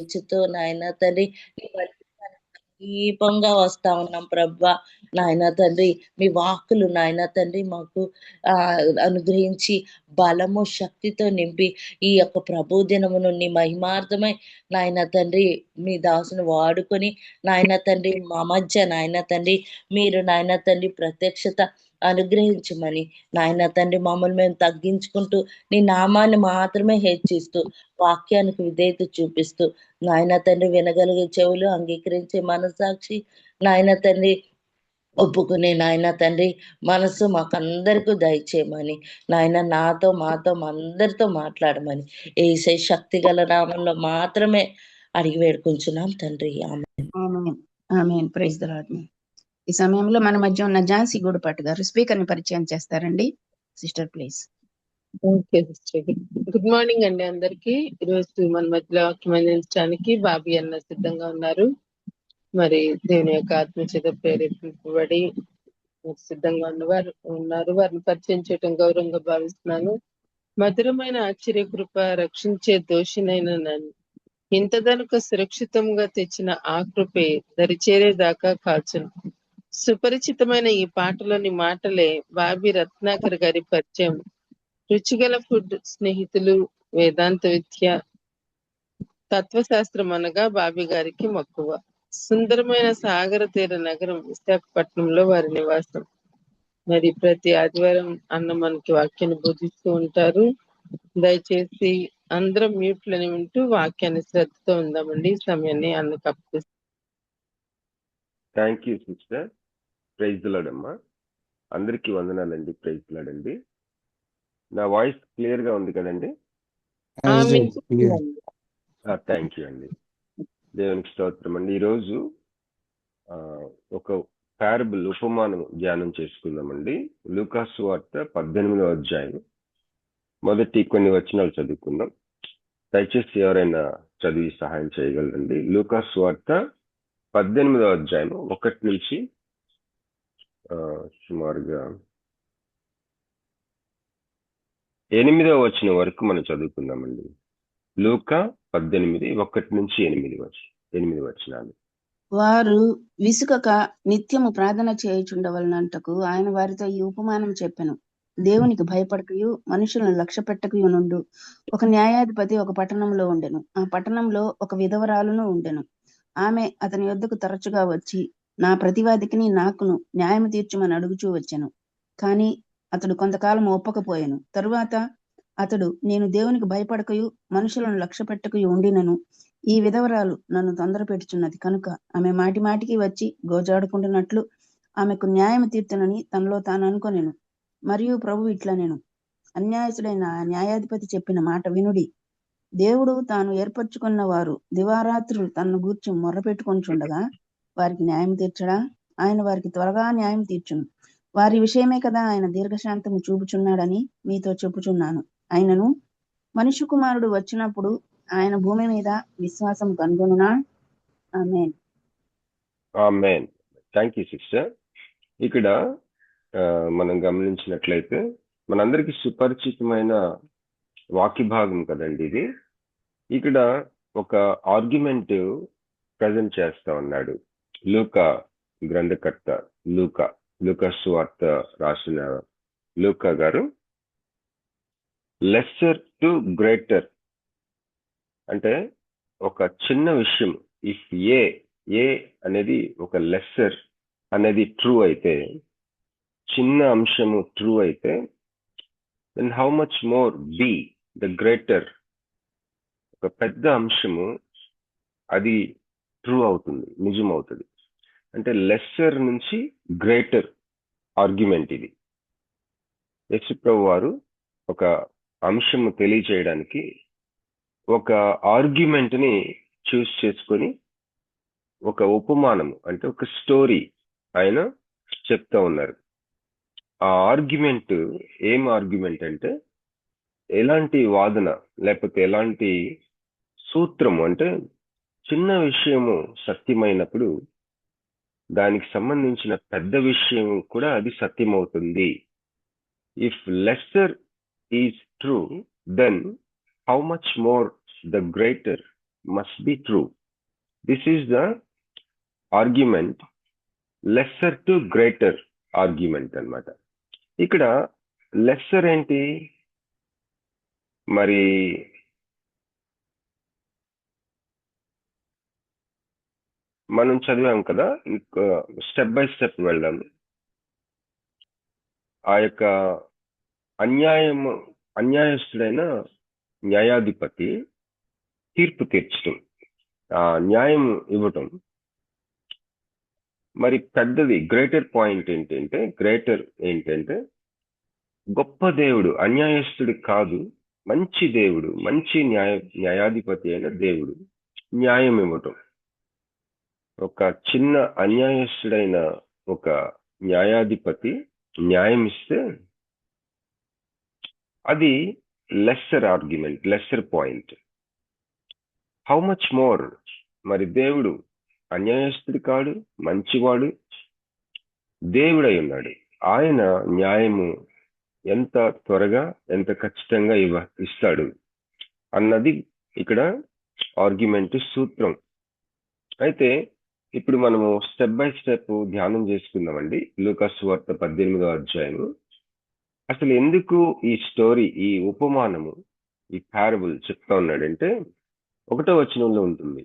ఇచ్చుతూ నాయన తండ్రి నీ దీపంగా వస్తా ఉన్నాం ప్రభా. నాయన తండ్రి మీ వాక్కులు నాయన తండ్రి మాకు అనుగ్రహించి బలము శక్తితో నింపి ఈ యొక్క ప్రభు దినమును నీ మహిమార్థమై నాయన తండ్రి మీ దాసును వాడుకొని నాయన తండ్రి మా మధ్య నాయన తండ్రి మీరు నాయన తండ్రి ప్రత్యక్షత అనుగ్రహించమని నాయన తండ్రి మమ్మల్ని మేము తగ్గించుకుంటూ నీ నామాన్ని మాత్రమే హెచ్చిస్తూ వాక్యానికి విధేయత చూపిస్తూ నాయన తండ్రి వినగలిగే చెవులు, అంగీకరించే మనసాక్షి, నాయన తండ్రి ఒప్పుకునే నాయన తండ్రి మనసు మాకందరికీ దయచేయమని నాయన నాతో మాతో అందరితో మాట్లాడమని ఏసై శక్తి గల నామంలో మాత్రమే అడిగి వేడుకుంటున్నాం తండ్రి. ఆమేన్. Praise the Lord. ఈ సమయంలో మన మధ్య ఉన్న ఝాన్సీ గూడుపాటి గారు స్పీకర్ ని పరిచయం చేస్తారండి. Sister please. Okay sister. Good morning అండి అందరికి. ఈరోజు మన మధ్యలో వాక్యం అందించడానికి బాబీ అన్న సిద్ధంగా ఉన్నారు. మరి దేవుని యొక్క ఆత్మ చేత ప్రేరేపింపబడి సిద్ధంగా ఉన్నారు. వారిని పరిచయం చేయడం గౌరవంగా భావిస్తున్నాను. మధురమైన ఆశ్చర్య కృప రక్షించే దోషినైన నన్ను ఇంతదనుక సురక్షితంగా తెచ్చిన ఆ కృపే దరిచేరేదాకా కాచును. సుపరిచితమైన ఈ పాటలోని మాటలే బాబీ రత్నాకర్ గారి పరిచయం. రుచిగల ఫుడ్, స్నేహితులు, వేదాంత విద్య, తత్వశాస్త్రం అనగా బాబీ గారికి మక్కువ. సుందరమైన సాగర తీర నగరం విశాఖపట్నంలో వారి నివాసం. మరి ప్రతి ఆదివారం అన్న మనకి వాక్యాన్ని బోధిస్తూ ఉంటారు. దయచేసి అందరం మ్యూట్లని వింటూ వాక్యాన్ని శ్రద్ధతో ఉందామండి. ఈ సమయాన్ని అన్నకు అప్పగిస్తాం. Thank you sister. Praise the Lord అమ్మా. అందరికీ వందనాలండి. ప్రైజ్ ది లార్డ్ అండి. నా వాయిస్ క్లియర్ గా ఉంది కదండి? థ్యాంక్ యూ అండి. దేవునికి స్తోత్రం అండి. ఈరోజు ఒక పారబుల్ ఉపమానం ధ్యానం చేసుకుందామండి. లూకా సువార్త 18వ అధ్యాయం మొదటి కొన్ని వచనాలు చదువుకుందాం. దయచేసి ఎవరైనా చదివి సహాయం చేయగలరండి. లూకా సువార్త 18వ అధ్యాయం 1 నుంచి సుమారుగా 8వ వచనం వరకు మనం చదువుకుందామండి. లూకా 18 1 నుంచి 8 వచనాలు. వారు విసుకక నిత్యము ప్రార్థన చేయుచుండవలనంటకు ఆయన వారితో ఈ ఉపమానం చెప్పెను. దేవునికి భయపడకయు మనుషులను లక్ష్య పెట్టకయు నుండు ఒక న్యాయాధిపతి ఒక పట్టణంలో ఉండెను. ఆ పట్టణంలో ఒక విధవరాలును ఉండెను. ఆమె అతని యొద్దకు తరచుగా వచ్చి నా ప్రతివాదికిని నాకును న్యాయం తీర్చుమని అడుగుచూ వచ్చెను. కాని అతడు కొంతకాలం ఒప్పకపోయెను. తరువాత అతడు నేను దేవునికి భయపడకయు మనుషులను లక్ష్య పెట్టకయు ఉండినను ఈ విధవరాలు నన్ను తొందర పెట్టుచున్నది కనుక ఆమె మాటి మాటికి వచ్చి గోజాడుకుంటున్నట్లు ఆమెకు న్యాయం తీర్చునని తనలో తాను అనుకొనెను. మరియు ప్రభు ఇట్లనెను, అన్యాయసుడైన న్యాయాధిపతి చెప్పిన మాట వినుడి. దేవుడు తాను ఏర్పరచుకున్న వారు దివారాత్రులు తనను గూర్చి మొర్రపెట్టుకొనిచుండగా వారికి న్యాయం తీర్చడా? ఆయన వారికి త్వరగా న్యాయం తీర్చును. వారి విషయమే కదా ఆయన దీర్ఘశాంతము చూపుచున్నాడని మీతో చెప్పుచున్నాను. ఆయనను మనుష్య కుమారుడు వచ్చినప్పుడు ఆయన భూమి మీద విశ్వాసం కనుగొనునా? ఆమేన్. ఆమేన్. Thank you sister. ఇక్కడ మనం గమనించినట్లయితే మనందరికీ సుపరిచితమైన వాక్య భాగం కదండి ఇది. ఇక్కడ ఒక ఆర్గ్యుమెంట్ ప్రజెంట్ చేస్తా ఉన్నాడు లూకా గ్రంథకర్త. లూకా సువార్త రాసిన లూకా గారు లెస్సర్ టు గ్రేటర్ అంటే ఒక చిన్న విషయం, ఇఫ్ ఏ అనేది ఒక లెస్సర్ అనేది ట్రూ అయితే, చిన్న అంశము ట్రూ అయితే, then how much more be the greater, ఒక పెద్ద అంశము అది ట్రూ అవుతుంది, నిజం అవుతుంది. అంటే లెస్సర్ నుంచి గ్రేటర్ ఆర్గ్యుమెంట్ ఇది. యేసుప్రభు వారు ఒక అంశము తెలియజేయడానికి ఒక ఆర్గ్యుమెంట్ ని చూస్ చేసుకొని ఒక ఉపమానము అంటే ఒక స్టోరీ ఆయన చెప్తా ఉన్నారు. ఆ ఆర్గ్యుమెంట్ ఏం ఆర్గ్యుమెంట్ అంటే ఎలాంటి వాదన లేకపోతే ఎలాంటి సూత్రము అంటే చిన్న విషయము సత్యమైనప్పుడు దానికి సంబంధించిన పెద్ద విషయం కూడా అది సత్యమవుతుంది. If lesser is true then how much more the greater must be true. This is the argument, lesser to greater argument అన్నమాట. ఇక్కడ లెస్సర్ ఏంటి? మరి మనం చదివాం కదా, స్టెప్ బై స్టెప్ వెళ్దాం. ఆ యొక్క అన్యాయస్తుడైన న్యాయాధిపతి తీర్పు తీర్చడం, న్యాయం ఇవ్వటం. మరి పెద్దది గ్రేటర్ పాయింట్ ఏంటంటే గొప్ప దేవుడు, అన్యాయస్తుడు కాదు, మంచి దేవుడు, మంచి న్యాయాధిపతి అయిన దేవుడు న్యాయం ఇవ్వటం. ఒక చిన్న అన్యాయస్తుడైన ఒక న్యాయాధిపతి న్యాయం ఇస్తే అది lesser argument, lesser point. How much more మరి దేవుడు అన్యాయస్తుడు కాడు, మంచివాడు, దేవుడై ఉన్నాడు. ఆయన న్యాయము ఎంత త్వరగా, ఎంత ఖచ్చితంగా ఇస్తాడు అన్నది ఇక్కడ ఆర్గ్యుమెంట్ సూత్రం. అయితే ఇప్పుడు మనము స్టెప్ బై స్టెప్ ధ్యానం చేసుకుందామండి. లూకాసు సువార్త 18వ అధ్యాయము. అసలు ఎందుకు ఈ స్టోరీ, ఈ ఉపమానము, ఈ పారబుల్ చెప్తా ఉన్నాడంటే 1వ వచనంలో ఉంటుంది,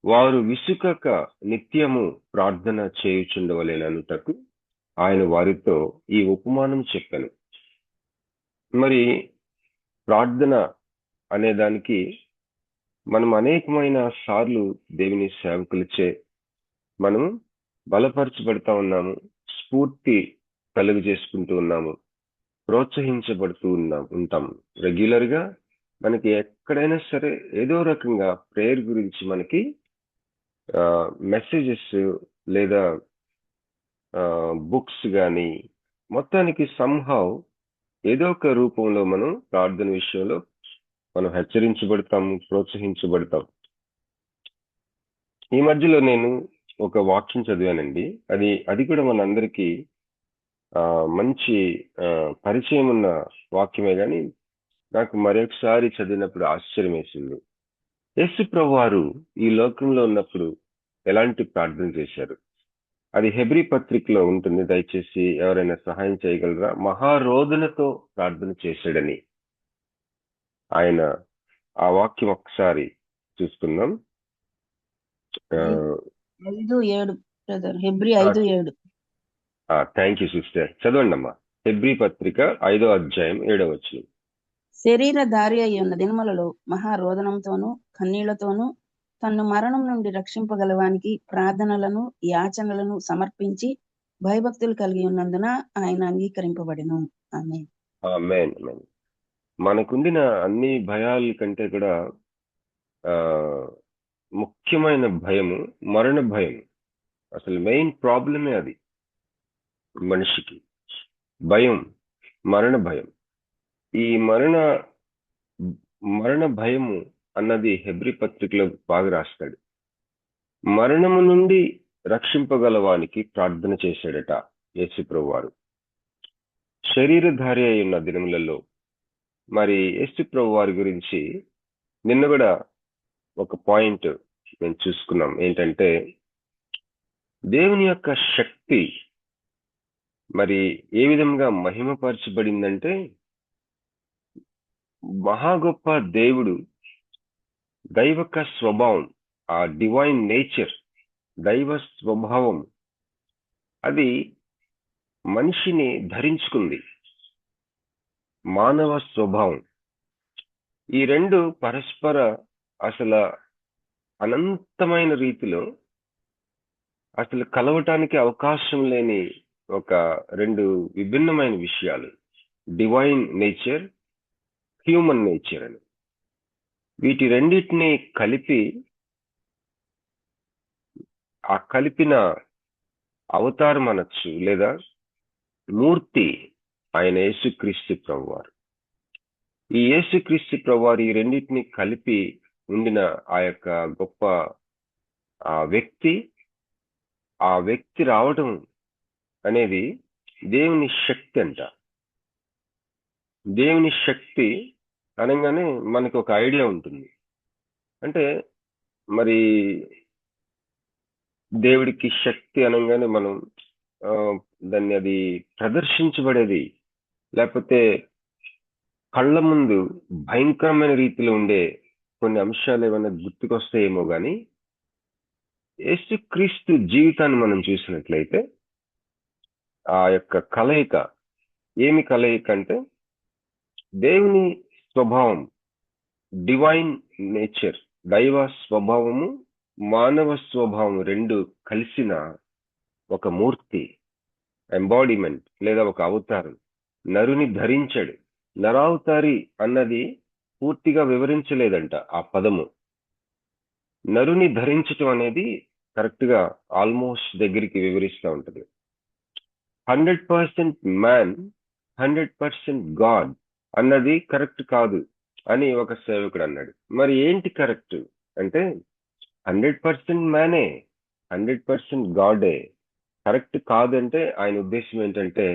వారు విసుకక నిత్యము ప్రార్థన చేయుచుండవలెననుటకు ఆయన వారితో ఈ ఉపమానం చెప్పాను. మరి ప్రార్థన అనే దానికి మనం అనేకమైన సార్లు దేవుని సేవకులచే మనం బలపరచబడతా ఉన్నాము, స్ఫూర్తి కలుగు చేసుకుంటూ ఉన్నాము, ప్రోత్సహించబడుతూ ఉంటాము. రెగ్యులర్ గా మనకి ఎక్కడైనా సరే ఏదో రకంగా ప్రేయర్ గురించి మనకి మెసేజెస్ లేదా బుక్స్ కానీ, మొత్తానికి సంహౌ ఏదో ఒక రూపంలో మనం ప్రార్థన విషయంలో మనం హెచ్చరించబడతాము, ప్రోత్సహించబడతాం. ఈ మధ్యలో నేను ఒక వాక్యం చదివానండి. అది కూడా మనందరికీ మంచి పరిచయం ఉన్న వాక్యమే, కానీ నాకు మరొకసారి చదివినప్పుడు ఆశ్చర్యం వేసింది. యేసు ప్రభువారు ఈ లోకంలో ఉన్నప్పుడు ఎలాంటి ప్రార్థన చేశారు? అది హెబ్రీ పత్రికలో ఉంటుంది. దయచేసి ఎవరైనా సహాయం చేయగలరా? మహారోదనతో ప్రార్థన చేశాడని ఆయన ఆ వాక్యం ఒకసారి చూసుకుందాం. 5:7 brother, Hebrew 5:7. Thank you sister. చదవండి అమ్మా. హెబ్రీ పత్రిక 5వ అధ్యాయం 7వ వచనం. శరీరధారి అయి ఉన్న దినములలో మహారోదనంతోనూ కన్నీళ్లతోనూ తన్ను మరణం నుండి రక్షింపగలవానికి ప్రార్థనలను యాచనలను సమర్పించి భయభక్తులు కలిగి ఉన్నందున ఆయన అంగీకరింపబడెను. ఆమేన్. ఆమేన్. ఆమేన్. మనకుండిన అన్ని భయాల కంటే కూడా ముఖ్యమైన భయము మరణ భయం. అసలు మెయిన్ ప్రాబ్లమే అది మనిషికి. భయం, మరణ భయం. ఈ మరణ భయము అన్నది హెబ్రీ పత్రికలో బాగా రాస్తాడు. మరణము నుండి రక్షింపగలవానికి ప్రార్థన చేశాడట యేసు ప్రభువారు శరీరధారి అయి ఉన్న దినములలో. మరి యేసు ప్రభువారి గురించి నిన్న కూడా ఒక పాయింట్ మేము చూసుకున్నాం. ఏంటంటే దేవుని యొక్క శక్తి మరి ఏ విధంగా మహిమపరచబడిందంటే, మహా గొప్ప దేవుడు దైవక స్వభావం, ఆ డివైన్ నేచర్, దైవ స్వభావం అది మనిషిని ధరించుకుంది. మానవ స్వభావం. ఈ రెండు పరస్పర అసలు అనంతమైన రీతిలో అసలు కలవటానికి అవకాశం లేని ఒక రెండు విభిన్నమైన విషయాలు, డివైన్ నేచర్, హ్యూమన్ నేచర్ అని. వీటి రెండింటిని కలిపి ఆ కలిపిన అవతారం అనొచ్చు, లేదా మూర్తి ఆయన యేసుక్రీస్తు ప్రభువారు. ఈ యేసుక్రీస్తు ప్రభువారు ఈ రెండింటిని కలిపి ఉండిన ఆ యొక్క గొప్ప ఆ వ్యక్తి రావడం అనేది దేవుని శక్తి అంట. దేవుని శక్తి అనగానే మనకు ఒక ఐడియా ఉంటుంది. అంటే మరి దేవుడికి శక్తి అనగానే మనం ఆ, దాన్ని అది ప్రదర్శించబడేది, లేకపోతే కళ్ళ ముందు భయంకరమైన రీతిలో ఉండే కొన్ని అంశాలు ఏమైనా గుర్తుకొస్తాయేమో కానీ, యేసుక్రీస్తు జీవితాన్ని మనం చూసినట్లయితే ఆ యొక్క కలయిక, ఏమి కలయిక అంటే దేవుని స్వభావం, డివైన్ నేచర్, దైవ స్వభావము మానవ స్వభావం రెండు కలిసిన ఒక మూర్తి, ఎంబాడిమెంట్ లేదా ఒక అవతారం. నరుని ధరించాడు. నరావతారి అన్నది పూర్తిగా వివరించలేదంట ఆ పదము. నరుని ధరించటం అనేది కరెక్ట్ గా ఆల్మోస్ట్ దగ్గరికి వివరిస్తూ ఉంటది. 100% మ్యాన్, 100% గాడ్ అన్నది కరెక్ట్ కాదు అని ఒక సేవకుడు అన్నాడు. మరి ఏంటి కరెక్ట్ అంటే 100% మ్యానే, 100% గాడే. కరెక్ట్ కాదంటే ఆయన ఉద్దేశం ఏంటంటే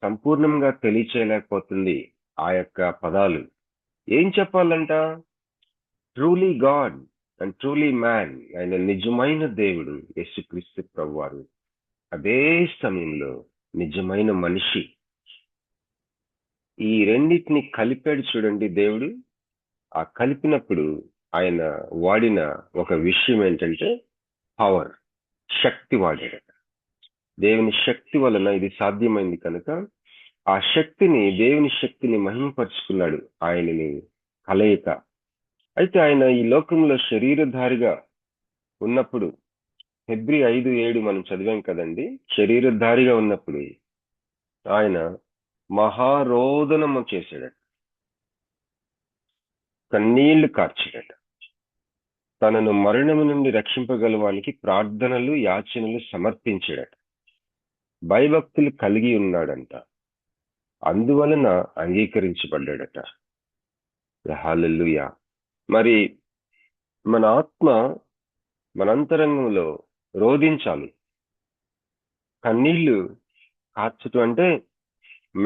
సంపూర్ణంగా తెలియచేయలేకపోతుంది ఆ యొక్క పదాలు. ఏం చెప్పాలంట? Truly God and truly man. ఆయన నిజమైన దేవుడు యేసుక్రీస్తు ప్రభువారు, అదే సమయంలో నిజమైన మనిషి. ఈ రెండింటిని కలిపాడు చూడండి దేవుడు. ఆ కలిపినప్పుడు ఆయన వాడిన ఒక విషయం ఏంటంటే పవర్, శక్తి వాడాడు. దేవుని శక్తి వలన ఇది సాధ్యమైంది కనుక ఆ శక్తిని, దేవుని శక్తిని మహిమపరుచుకున్నాడు ఆయనని కలయిక. అయితే ఆయన ఈ లోకంలో శరీరధారిగా ఉన్నప్పుడు, హెబ్రీ 5:7 మనం చదివాం కదండి. శరీరధారిగా ఉన్నప్పుడు ఆయన మహారోదనము చేశాడట, కన్నీళ్లు కార్చాడట. తనను మరణము నుండి రక్షింపగలవానికి ప్రార్థనలు, యాచనలు సమర్పించాడట. భయభక్తులు కలిగి ఉన్నాడంట. అందువలన అంగీకరించబడ్డాడట. హల్లెలూయా. మరి మన ఆత్మ మన అంతరంగంలో రోధించాలి. కన్నీళ్లు కార్చటం అంటే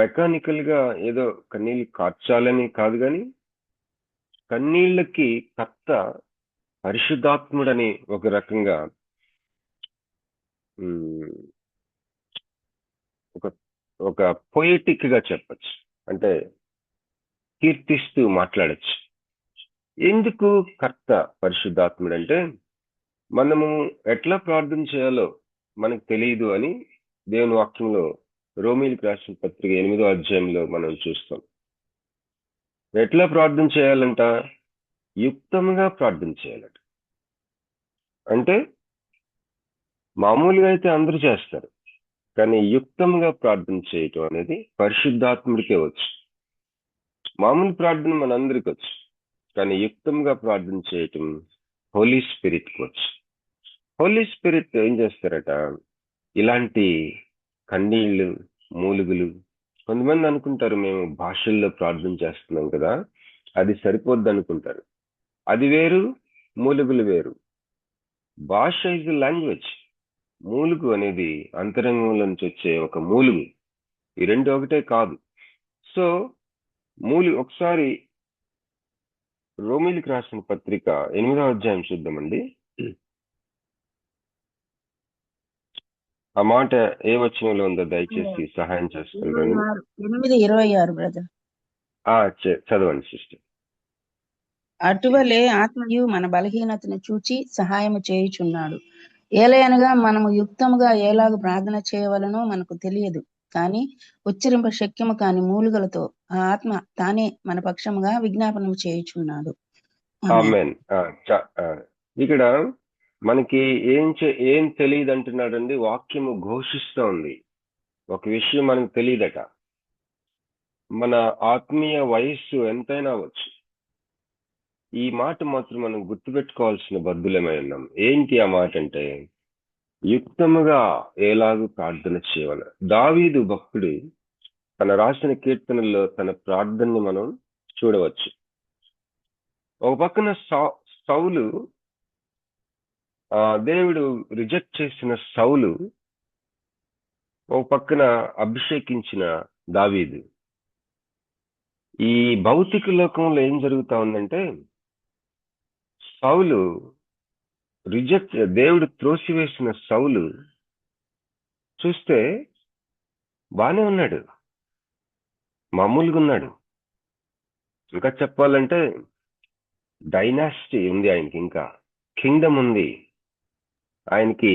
మెకానికల్ గా ఏదో కన్నీళ్లు కార్చాలని కాదు, కానీ కన్నీళ్ళకి కర్త పరిశుద్ధాత్ముడని ఒక రకంగా ఒక ఒక పొయిటిక్ గా చెప్పచ్చు. అంటే కీర్తిస్తూ మాట్లాడచ్చు. ఎందుకు కర్త పరిశుద్ధాత్ముడు అంటే మనము ఎట్లా ప్రార్థన చేయాలో మనకు తెలియదు అని దేవుని వాక్యంలో రోమీయులకు రాసిన పత్రిక 8వ అధ్యాయంలో మనం చూస్తాం. ఎట్లా ప్రార్థన చేయాలంట? యుక్తంగా ప్రార్థన చేయాలట. అంటే మామూలుగా అయితే అందరూ చేస్తారు, కానీ యుక్తంగా ప్రార్థన చేయటం అనేది పరిశుద్ధాత్ముడికే వచ్చు. మామూలు ప్రార్థన మనందరికి వచ్చు, కానీ యుక్తంగా ప్రార్థన చేయటం హోలీ స్పిరిట్కి వచ్చు. హోలీ స్పిరిట్ ఏం చేస్తారట? ఇలాంటి కన్నీళ్లు, మూలుగులు, కొంతమంది అనుకుంటారు మేము భాషల్లో ప్రార్థన చేస్తున్నాం కదా, అది సరిపోద్ది అనుకుంటారు. అది వేరు, మూలుగులు వేరు. భాష ఇస్ లాంగ్వేజ్. మూలుగు అనేది అంతరంగంలో నుంచి వచ్చే ఒక మూలుగు. ఈ రెండు ఒకటే కాదు. సో ఒకసారి రోమీయులకు రాసిన పత్రిక 8వ అధ్యాయం చూద్దామండి. ఆ మాట ఏ వచనంలో ఉందో దయచేసి సహాయం చేస్తారు. 8:26 బ్రదర్. చదవండి సిస్టర్. అటువలే ఆత్మయు మన బలహీనతను చూచి సహాయము చేయుచున్నాడు. ఏలయనగా మనము యుక్తముగా ఎలాగ ప్రార్థన చేయవలనో మనకు తెలియదు, కానీ ఉచ్చరింప శక్యము కాని మూలుగలతో ఆ ఆత్మ తానే మన పక్షముగా విజ్ఞాపనము చేయుచున్నాడు. ఆమేన్. ఇక్కడ మనకి ఏం తెలియదు అంటున్నాడండి. వాక్యము ఘోషిస్తూ ఉంది. ఒక విషయం మనకు తెలియదట. మన ఆత్మీయ వయస్సు ఎంతైనా అవ్వచ్చు. ఈ మాట మాత్రం మనం గుర్తుపెట్టుకోవాల్సిన బద్దులమై ఉన్నాం. ఏంటి ఆ మాట అంటే యుక్తముగా ఎలాగూ ప్రార్థన చేయాలి. దావీదు భక్తుడు తన రాసిన కీర్తనల్లో తన ప్రార్థనని మనం చూడవచ్చు. ఒక పక్కన సౌలు, దేవుడు రిజెక్ట్ చేసిన సౌలు, ఒక పక్కన అభిషేకించిన దావీదు. ఈ భౌతిక లోకంలో ఏం జరుగుతా ఉందంటే సౌలు దేవుడు త్రోసివేసిన సౌలు చూస్తే బానే ఉన్నాడు, మామూలుగా ఉన్నాడు. ఇంకా చెప్పాలంటే డైనాసిటీ ఉంది ఆయనకి, ఇంకా కింగ్డమ్ ఉంది ఆయనకి,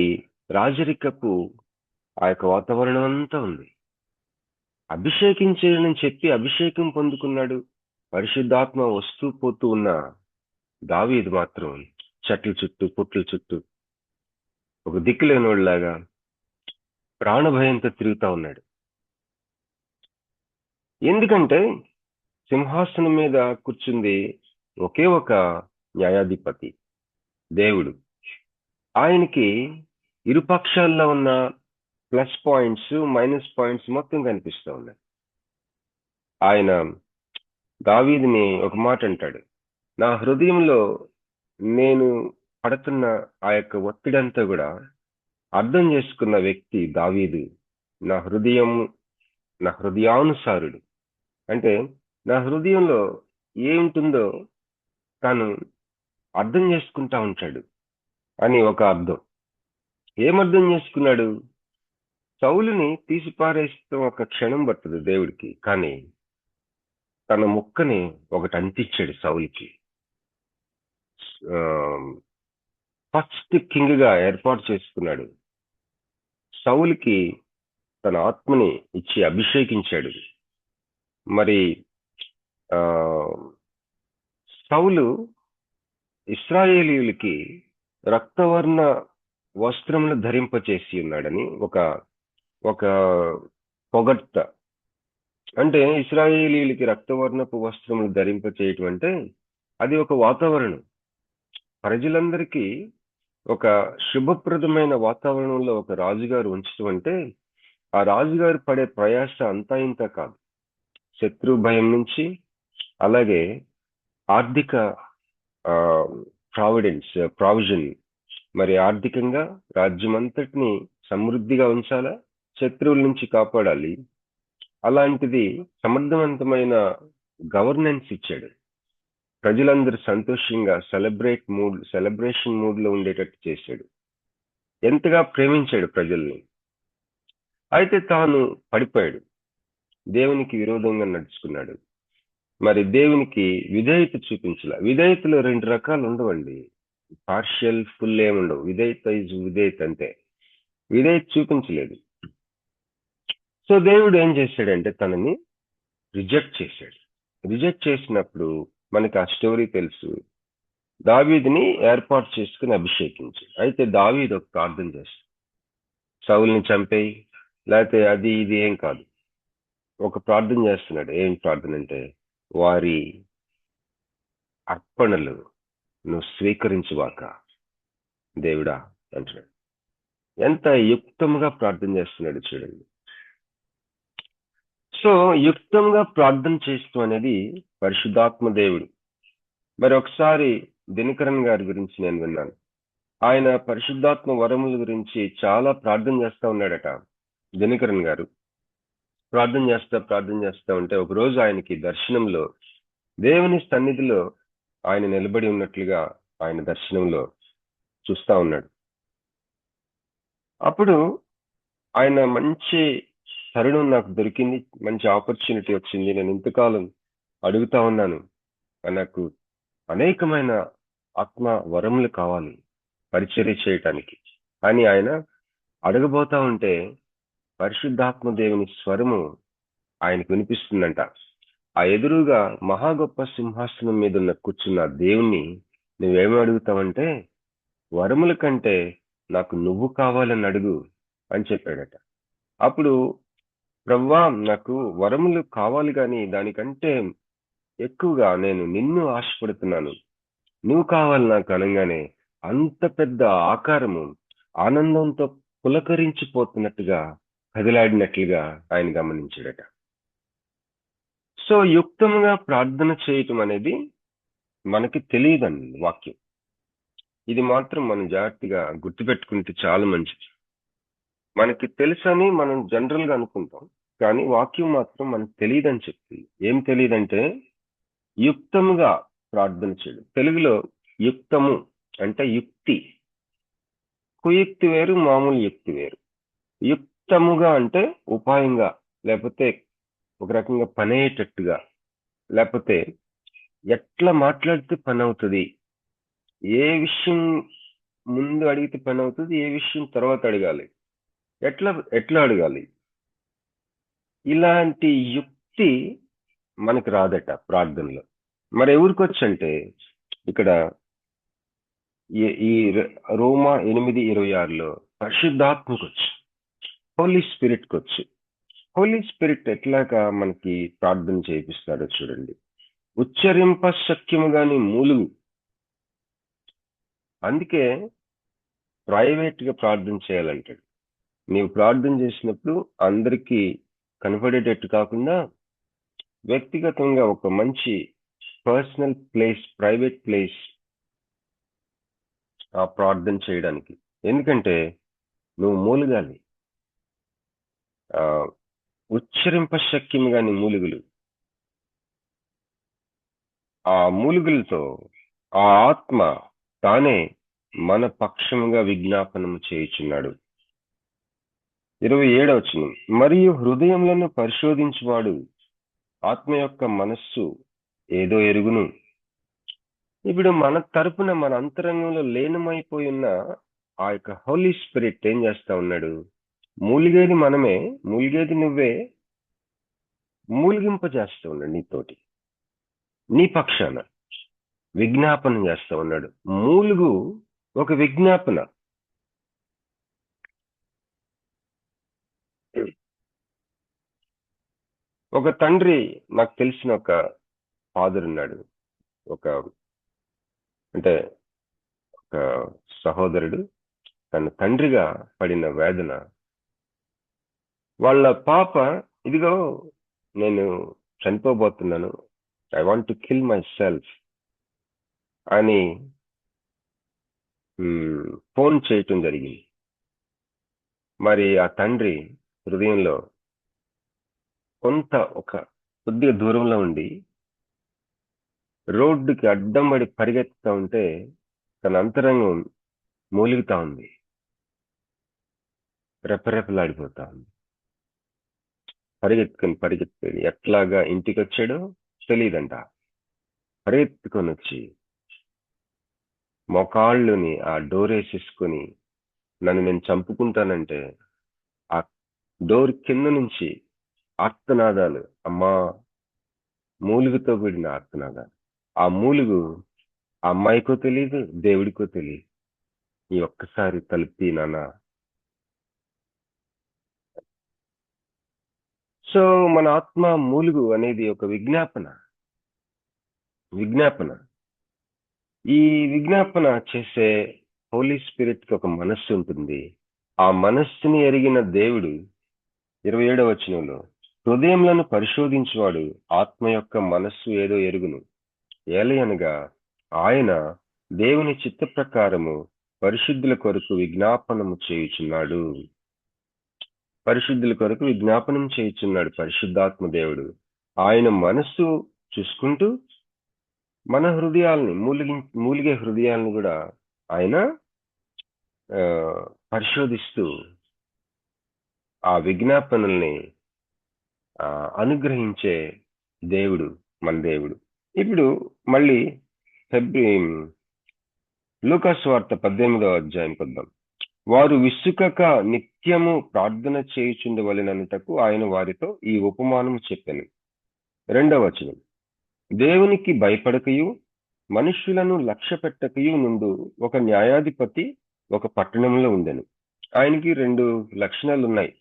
రాజరికపు ఆ యొక్క వాతావరణం అంతా ఉంది. అభిషేకించేయని చెప్పి అభిషేకం పొందుకున్నాడు. పరిశుద్ధాత్మ వస్తూ పోతూ ఉన్న దావీదు మాత్రం చెట్ల చుట్టూ పుట్ల చుట్టూ ఒక దిక్కులేనోడిలాగా ప్రాణభయంతో తిరుగుతా ఉన్నాడు. ఎందుకంటే సింహాసనం మీద కూర్చుంది ఒకే ఒక న్యాయాధిపతి, దేవుడు. ఆయనకి ఇరుపక్షాల్లో ఉన్న ప్లస్ పాయింట్స్ మైనస్ పాయింట్స్ మొత్తం కనిపిస్తూ ఉన్నాయి. ఆయన దావీదుని ఒక మాట అంటాడు, నా హృదయంలో నేను పడుతున్న ఆ యొక్క ఒత్తిడంతా కూడా అర్థం చేసుకున్న వ్యక్తి దావీదు. నా హృదయానుసారుడు, అంటే నా హృదయంలో ఏముంటుందో తాను అర్థం చేసుకుంటా ఉంటాడు అని ఒక అర్థం. ఏమర్థం చేసుకున్నాడు? సౌలుని తీసి పారేస్తాం ఒక క్షణం పడుతుంది దేవుడికి, కానీ తన ముక్కని ఒకటి అంటించాడు సౌలుకి. ఫస్ట్ కింగ్ గా ఏర్పాటు చేసుకున్నాడు. సౌలుకి తన ఆత్మని ఇచ్చి అభిషేకించాడు. మరి సౌలు ఇశ్రాయేలీయులకి రక్తవర్ణ వస్త్రములు ధరింపచేసి ఉన్నాడని ఒక పొగడ్త. అంటే ఇశ్రాయేలీయులకి రక్తవర్ణపు వస్త్రములు ధరింపచేయటం అంటే అది ఒక వాతావరణం. ప్రజలందరికీ ఒక శుభప్రదమైన వాతావరణంలో ఒక రాజుగారు ఉంచడం అంటే ఆ రాజుగారు పడే ప్రయాస అంతా ఇంత కాదు. శత్రు భయం నుంచి, అలాగే ఆర్థిక ప్రావిజన్, మరి ఆర్థికంగా రాజ్యం అంతటిని సమృద్ధిగా ఉంచాలా, శత్రువుల నుంచి కాపాడాలి. అలాంటిది సమర్థవంతమైన గవర్నెన్స్ ఇచ్చాడు. ప్రజలందరూ సంతోషంగా సెలబ్రేషన్ మూడ్ లో ఉండేటట్టు చేశాడు. ఎంతగా ప్రేమించాడు ప్రజల్ని. అయితే తాను పడిపోయాడు, దేవునికి విరోధంగా నడుచుకున్నాడు. మరి దేవునికి విధేయత చూపించాల. విధేయతలో 2 రకాలు ఉండవండి, పార్షియల్ ఫుల్ ఏముండవు. విధేయత అంతే. విధేయత చూపించలేదు. సో దేవుడు ఏం చేశాడంటే తనని రిజెక్ట్ చేశాడు. రిజెక్ట్ చేసినప్పుడు మనకి ఆ స్టోరీ తెలుసు. దావీదుని ఏర్పాటు చేసుకుని అభిషేకించి, అయితే దావీదు ఒక ప్రార్థన చేస్తాడు, సౌలుని చంపేయి, లేకపోతే అది ఇది ఏం కాదు, ఒక ప్రార్థన చేస్తున్నాడు. ఏం ప్రార్థన అంటే, వారి అర్పణలు నువ్వు స్వీకరించువాక దేవుడా అంటున్నాడు. ఎంత యుక్తంగా ప్రార్థన చేస్తున్నాడు చూడండి. సో యుక్తంగా ప్రార్థన చేస్తూ అనేది పరిశుద్ధాత్మ దేవుడు. మరి ఒకసారి దినకరన్ గారి గురించి నేను విన్నాను. ఆయన పరిశుద్ధాత్మ వరముల గురించి చాలా ప్రార్థన చేస్తా ఉన్నాడట. దినకరన్ గారు ప్రార్థన చేస్తా ఉంటే ఒకరోజు ఆయనకి దర్శనంలో దేవుని సన్నిధిలో ఆయన నిలబడి ఉన్నట్లుగా ఆయన దర్శనంలో చూస్తా ఉన్నాడు. అప్పుడు ఆయన మంచి తరుణం నాకు దొరికింది, మంచి ఆపర్చునిటీ వచ్చింది, నేను ఇంతకాలం అడుగుతా ఉన్నాను, నాకు అనేకమైన ఆత్మ వరములు కావాలి పరిచర్య చేయటానికి అని ఆయన అడగబోతా ఉంటే పరిశుద్ధాత్మ దేవుని స్వరము ఆయనకు వినిపిస్తుందంట. ఆ ఎదురుగా మహా గొప్ప సింహాసనం మీద ఉన్న కూర్చున్న దేవుణ్ణి నువ్వేమి అడుగుతావంటే, వరముల కంటే నాకు నువ్వు కావాలని అడుగు అని చెప్పాడట. అప్పుడు ప్రభువా, నాకు వరములు కావాలి, కానీ దానికంటే ఎక్కువగా నేను నిన్ను ఆశపడుతున్నాను, నువ్వు కావాలి నాకు అనగానే అంత పెద్ద ఆకారము ఆనందంతో పులకరించిపోతున్నట్టుగా కదిలాడినట్లుగా ఆయన గమనించాడట. సో యుక్తంగా ప్రార్థన చేయటం అనేది మనకి తెలియదండి వాక్యం. ఇది మాత్రం మనం జాగ్రత్తగా గుర్తుపెట్టుకుంటే చాలా మంచిది. మనకి తెలుసని మనం జనరల్ గా అనుకుంటాం, కానీ వాక్యం మాత్రం మనకు తెలియదని చెప్తుంది. ఏం తెలియదంటే యుక్తముగా ప్రార్థన చేయడం. తెలుగులో యుక్తము అంటే యుక్తి, కుయుక్తి వేరు, మామూలు యుక్తి వేరు. యుక్తముగా అంటే ఉపాయంగా, లేకపోతే ఒక రకంగా పని అయ్యేటట్టుగా, లేకపోతే ఎట్లా మాట్లాడితే పని అవుతుంది, ఏ విషయం ముందు అడిగితే పని అవుతుంది, ఏ విషయం తర్వాత అడగాలి, ఎట్లా అడగాలి, ఇలాంటి యుక్తి మనకు రాదట ప్రార్థనలో. మరి ఎవరికి వచ్చంటే ఇక్కడ ఈ రోమా 8:26లో పరిశుద్ధాత్మకు వచ్చు, హోలీ స్పిరిట్కి వచ్చు. హోలీ స్పిరిట్ ఎట్లాగా మనకి ప్రార్థన చేయిస్తాడో చూడండి. ఉచ్చరింప శక్యము గాని మూలుగు. అందుకే ప్రైవేట్ గా ప్రార్థన చేయాలంటాడు. నీవు ప్రార్థన చేసినప్పుడు అందరికీ కనపడేటట్టు కాకుండా వ్యక్తిగతంగా ఒక మంచి పర్సనల్ ప్లేస్, ప్రైవేట్ ప్లేస్ ఆ ప్రార్థన చేయడానికి. ఎందుకంటే నువ్వు మూలుగాలి, ఉచ్చరింప శక్యము గాని మూలుగులు. ఆ మూలుగులతో ఆ ఆత్మ తానే మన పక్షముగా విజ్ఞాపనము చేయుచున్నాడు. 27వ వచనం, మరియు హృదయములను పరిశోధించువాడు ఆత్మ యొక్క మనస్సు ఏదో ఎరుగును. ఇప్పుడు మన తరపున, మన అంతరంగంలో లీనమైపోయి ఉన్న ఆ యొక్క హోలీ స్పిరిట్ ఏం చేస్తా ఉన్నాడు? మూలిగేది మనమే, మూలిగేది నువ్వే, మూలిగింపజేస్తా ఉన్నాడు నీతోటి, నీ పక్షాన విజ్ఞాపనం చేస్తా ఉన్నాడు. మూలుగు ఒక విజ్ఞాపన. ఒక తండ్రి, నాకు తెలిసిన ఒక ఫాదర్ ఉన్నాడు, అంటే ఒక సహోదరుడు, తన తండ్రిగా పడిన వేదన. వాళ్ళ పాప, ఇదిగో నేను చనిపోబోతున్నాను, I want to kill myself అని ఫోన్ చేయటం జరిగింది. మరి ఆ తండ్రి హృదయంలో ఒక కొద్దిగా దూరంలో ఉండి రోడ్డుకి అడ్డం పడి పరిగెత్తుతా ఉంటే తన అంతరంగం మూలుగుతా ఉంది, రెపరెపలాడిపోతా ఉంది. పరిగెత్తుకొని ఎట్లాగా ఇంటికి వచ్చాడో తెలియదంట. పరిగెత్తుకొని వచ్చి మోకాళ్ళుని ఆ డోర్ వేసేసుకొని నన్ను నేను చంపుకుంటానంటే ఆ డోర్ కింద నుంచి ఆర్తనాదాలు, అమ్మా, మూలుగుతో కూడిన ఆర్తనాదాలు. ఆ మూలుగు ఆ అమ్మాయికో తెలియదు, దేవుడికో తెలియదు. ఈ ఒక్కసారి తలుపి నాన్న. సో మన ఆత్మ మూలుగు అనేది ఒక విజ్ఞాపన. ఈ విజ్ఞాపన చేసే హోలీ స్పిరిట్ కి ఒక మనస్సు ఉంటుంది. ఆ మనస్సుని ఎరిగిన దేవుడు 27వ వచనంలో, హృదయములను పరిశోధించువాడు ఆత్మ యొక్క మనస్సు ఏదో ఎరుగును, ఏలయనగా ఆయన దేవుని చిత్త ప్రకారము పరిశుద్ధుల కొరకు విజ్ఞాపనము చేయుచున్నాడు. పరిశుద్ధాత్మ దేవుడు. ఆయన మనస్సు చూసుకుంటూ మన హృదయాల్ని, మూలిగే హృదయాలను కూడా ఆయన పరిశోధిస్తూ ఆ విజ్ఞాపనల్ని అనుగ్రహించే దేవుడు మన దేవుడు. ఇప్పుడు మళ్ళీ లూకాసు వార్త 18వ అధ్యాయం కొద్దాం. వారు విసుకక నిత్యము ప్రార్థన చేయుచుండవలెననుటకు ఆయన వారితో ఈ ఉపమానము చెప్పెను. 2వ వచనం, దేవునికి భయపడకయు మనుష్యులను లక్ష్య పెట్టకయు నుండు ఒక న్యాయాధిపతి ఒక పట్టణంలో ఉండెను. ఆయనకి 2 లక్షణాలు ఉన్నాయి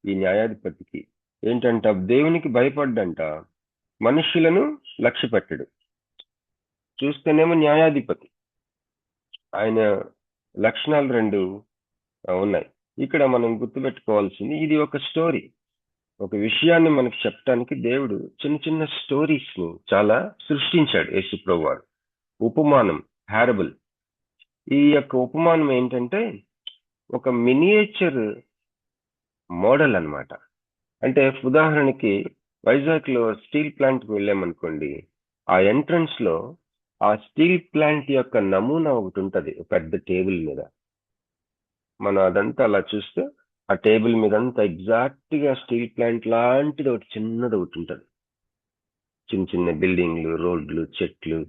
ఈ న్యాయాధిపతికి. ఏంటంట? దేవునికి భయపడ్డంట, మనుష్యులను లక్ష్య పెట్టడు. చూస్తేనేమో న్యాయాధిపతి, ఆయన లక్షణాలు 2 ఉన్నాయి. ఇక్కడ మనం గుర్తుపెట్టుకోవాల్సింది, ఇది ఒక స్టోరీ. ఒక విషయాన్ని మనకు చెప్పడానికి దేవుడు చిన్న చిన్న స్టోరీస్ ని చాలా సృష్టించాడు యేసుప్రభు వారు. ఉపమానం, పారబుల్. ఈ యొక్క ఉపమానం ఏంటంటే ఒక మినియేచర్ మోడల్ అన్నమాట. అంటే ఉదాహరణకి వైజాగ్ లో స్టీల్ ప్లాంట్ కి వెళ్ళామనుకోండి, ఆ ఎంట్రన్స్ లో ఆ స్టీల్ ప్లాంట్ యొక్క నమూనా ఒకటి ఉంటది, పెద్ద టేబుల్ మీద. మనం అదంతా అలా చూస్తే ఆ టేబుల్ మీద అంతా ఎగ్జాక్ట్ గా స్టీల్ ప్లాంట్ లాంటిది ఒకటి చిన్నది ఒకటి ఉంటుంది. చిన్న చిన్న బిల్డింగ్లు, రోడ్లు, చెట్లు,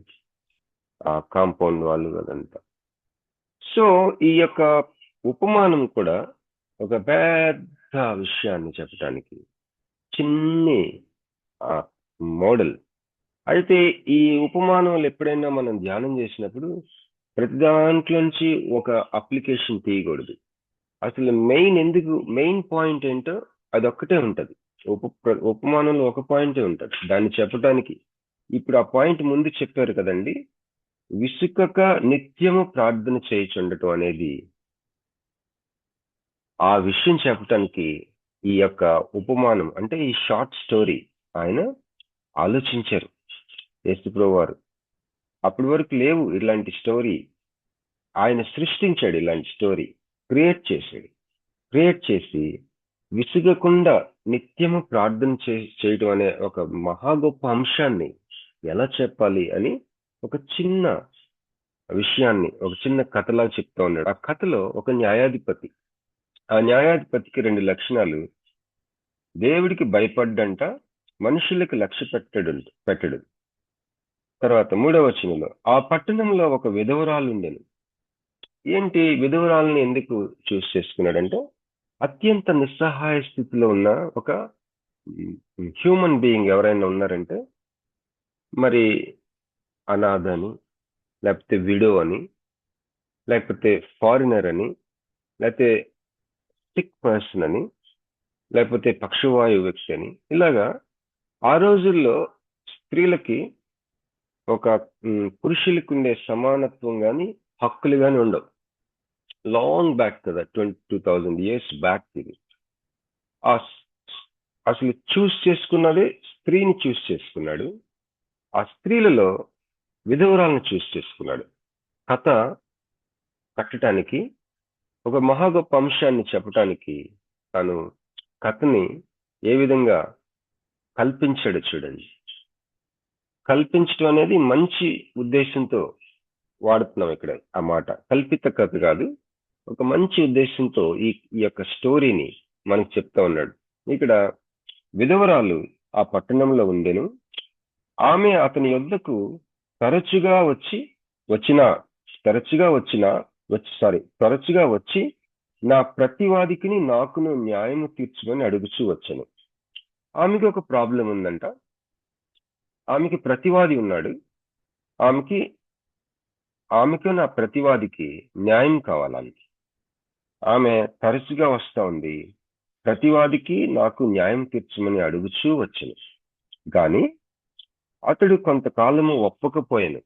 ఆ కాంపౌండ్ వాళ్ళు అదంతా. సో ఈ యొక్క ఉపమానం కూడా ఒక పెద్ద విషయాన్ని చెప్పడానికి చిన్ని మోడల్. అయితే ఈ ఉపమానాలు ఎప్పుడైనా మనం ధ్యానం చేసినప్పుడు ప్రతి దాంట్లోంచి ఒక అప్లికేషన్ తీయకూడదు. అసలు మెయిన్ పాయింట్ ఏంటో అదొక్కటే ఉంటది. ఉపమానంలో ఒక పాయింటే ఉంటది దాన్ని చెప్పడానికి. ఇప్పుడు ఆ పాయింట్ ముందు చెప్పారు కదండి, విసుకక నిత్యము ప్రార్థన చేయుచుండటం అనేది. ఆ విషయం చెప్పటానికి ఈ యొక్క ఉపమానం అంటే ఈ షార్ట్ స్టోరీ ఆయన ఆలోచించారు యేసుప్రభువు వారు. అప్పటి వరకు లేవు ఇలాంటి స్టోరీ. ఆయన సృష్టించాడు ఇలాంటి స్టోరీ, క్రియేట్ చేసి విసుగకుండా నిత్యము ప్రార్థన చేయడం అనే ఒక మహా గొప్ప అంశాన్ని ఎలా చెప్పాలి అని ఒక చిన్న విషయాన్ని ఒక చిన్న కథలా చెప్తా ఉన్నాడు. ఆ కథలో ఒక న్యాయాధిపతి, ఆ న్యాయాధిపతికి 2 లక్షణాలు. దేవుడికి భయపడ్డంట, మనుషులకు లక్ష్య పెట్టడు. తర్వాత 3వ వచనంలో ఆ పట్టణంలో ఒక విధవరాలు ఉండెను. ఏంటి విధవరాలని ఎందుకు చూస్ చేసుకున్నాడంటే, అత్యంత నిస్సహాయ స్థితిలో ఉన్న ఒక హ్యూమన్ బీయింగ్ ఎవరైనా ఉన్నారంటే, మరి అనాథ అని, లేకపోతే విడో అని, లేకపోతే ఫారినర్ అని, లేకపోతే సిక్ పర్సన్ అని, లేకపోతే పక్షవాయు వ్యక్తి అని, ఇలాగా ఆ రోజుల్లో స్త్రీలకి ఒక పురుషులకు ఉండే సమానత్వం కానీ హక్కులు కానీ ఉండవు. లాంగ్ బ్యాక్ కదా, 2000 years బ్యాక్ ఇది. అసలు చూస్ చేసుకున్నదే స్త్రీని చూస్ చేసుకున్నాడు. ఆ స్త్రీలలో విధవరాలను చూస్ చేసుకున్నాడు. కథ కట్టడానికి ఒక మహా గొప్ప అంశాన్ని చెప్పటానికి తను కథని ఏ విధంగా కల్పించాడు చూడండి. కల్పించడం అనేది మంచి ఉద్దేశంతో వాడుతున్నాం ఇక్కడ. ఆ మాట కల్పిత కథ కాదు, ఒక మంచి ఉద్దేశంతో ఈ యొక్క స్టోరీని మనకు చెప్తా ఉన్నాడు. ఇక్కడ విధవరాలు ఆ పట్టణంలో ఉండెను. ఆమె అతని యొద్దకు తరచుగా వచ్చి నా ప్రతివాదికిని నాకును న్యాయము తీర్చుమని అడుగుచూ వచ్చెను. ఆమెకి ఒక ప్రాబ్లం ఉందంట. ఆమెకి ప్రతివాది ఉన్నాడు. ఆమెకు నా ప్రతివాదికి న్యాయం కావాలి. ఆమె తరచుగా వస్తా ఉంది. ప్రతివాదికి నాకు న్యాయం తీర్చమని అడుగుచూ వచ్చెను. గాని అతడు కొంతకాలము ఒప్పకపోయాను.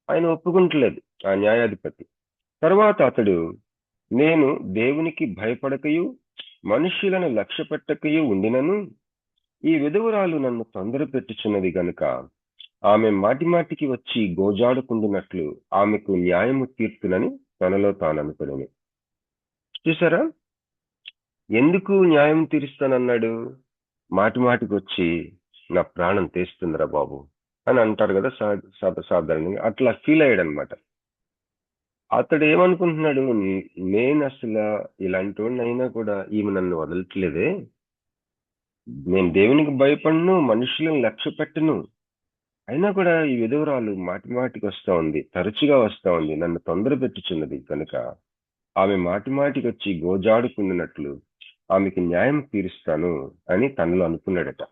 ఆయన ఒప్పుకుంటలేదు ఆ న్యాయాధిపతి. తర్వాత అతడు, నేను దేవునికి భయపడకయు మనుష్యులను లక్ష్య పెట్టకయు ఉండినను ఈ విధవరాలు నన్ను తొందర పెట్టుచున్నది గనుక ఆమె మాటిమాటికి వచ్చి గోజాడుకుంటున్నట్లు ఆమెకు న్యాయము తీర్చునని తనలో తాను అనుకునేను. చూసారా, ఎందుకు న్యాయం తీరుస్తానన్నాడు? మాటిమాటికి వచ్చి నా ప్రాణం తీస్తుందిరా బాబు అని అంటారు కదా సాధారణంగా. అట్లా ఫీల్ అయ్యాడు అనమాట. అతడు ఏమనుకుంటున్నాడు, నేను అసలు ఇలాంటి వాడిని అయినా కూడా ఈమె నన్ను వదలట్లేదే, నేను దేవునికి భయపడను, మనుషులను లక్ష్య పెట్టను, అయినా కూడా ఈ విధవరాలు మాటిమాటికి వస్తా ఉంది, తరచుగా వస్తా ఉంది, నన్ను తొందర పెట్టుచున్నది కనుక ఆమె మాటిమాటికి వచ్చి గోజాడుకున్నట్లు ఆమెకి న్యాయం తీరుస్తాను అని తనలో అనుకున్నాడట.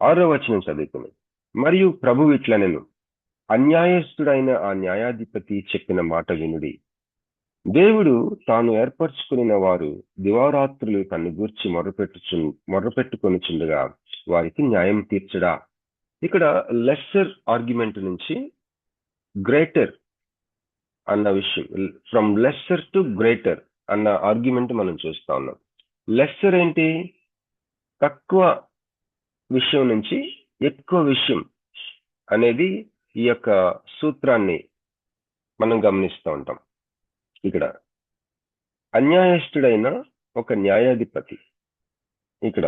6వ వచనం చదువుకుని, మరియు ప్రభువు ఇట్లనెను, అన్యాయస్తుడైన ఆ న్యాయాధిపతి చెప్పిన మాట వినుడి. దేవుడు తాను ఏర్పరచుకున్న వారు దివారాత్రులు తన్ను గూర్చి మొర్రపెట్టుకొనిచుండగా వారికి న్యాయం తీర్చడా. ఇక్కడ లెస్సర్ ఆర్గ్యుమెంట్ నుంచి గ్రేటర్ అన్న విషయం, ఫ్రమ్ లెస్సర్ టు గ్రేటర్ అన్న ఆర్గ్యుమెంట్ మనం చూస్తా ఉన్నాం. లెస్సర్ ఏంటి? తక్కువ విషయం నుంచి ఎక్కువ విషయం అనేది ఈ యొక్క సూత్రాన్ని మనం గమనిస్తూ ఉంటాం. ఇక్కడ అన్యాయస్తుడైన ఒక న్యాయాధిపతి, ఇక్కడ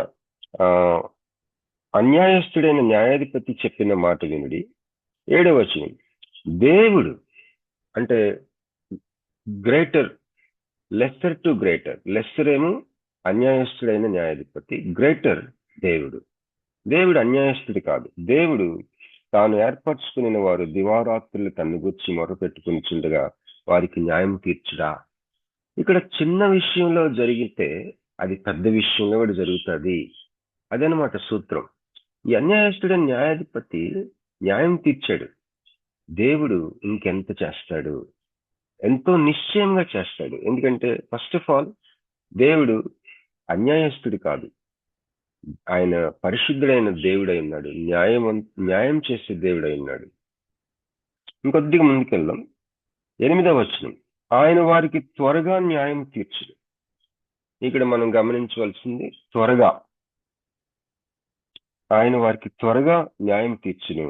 అన్యాయస్తుడైన న్యాయాధిపతి చెప్పిన మాట వినుడి. 7వ వచనం, దేవుడు అంటే greater lesser to greater. Lesser ఏమో అన్యాయస్తుడైన న్యాయాధిపతి, గ్రేటర్ దేవుడు. దేవుడు అన్యాయస్తుడు కాదు. దేవుడు తాను ఏర్పరచుకుని వారు దివారాత్రులు తన్ను గుర్చి మొరపెట్టుకుని చుండగా వారికి న్యాయం తీర్చుడా. ఇక్కడ చిన్న విషయంలో జరిగితే అది పెద్ద విషయంలో కూడా జరుగుతుంది. అదనమాట సూత్రం. ఈ అన్యాయస్తుడైన న్యాయాధిపతి న్యాయం తీర్చాడు. దేవుడు ఇంకెంత చేస్తాడు? ఎంతో నిశ్చయంగా చేస్తాడు. ఎందుకంటే ఫస్ట్ ఆఫ్ ఆల్ దేవుడు అన్యాయస్తుడు కాదు, ఆయన పరిశుద్ధుడైన దేవుడై ఉన్నాడు, న్యాయం చేసే దేవుడై ఉన్నాడు. ఇంకొద్దిగా ముందుకెళ్దాం. 8వ వచనం, ఆయన వారికి త్వరగా న్యాయం తీర్చుడు. ఇక్కడ మనం గమనించవలసింది త్వరగా. ఆయన వారికి త్వరగా న్యాయం తీర్చును.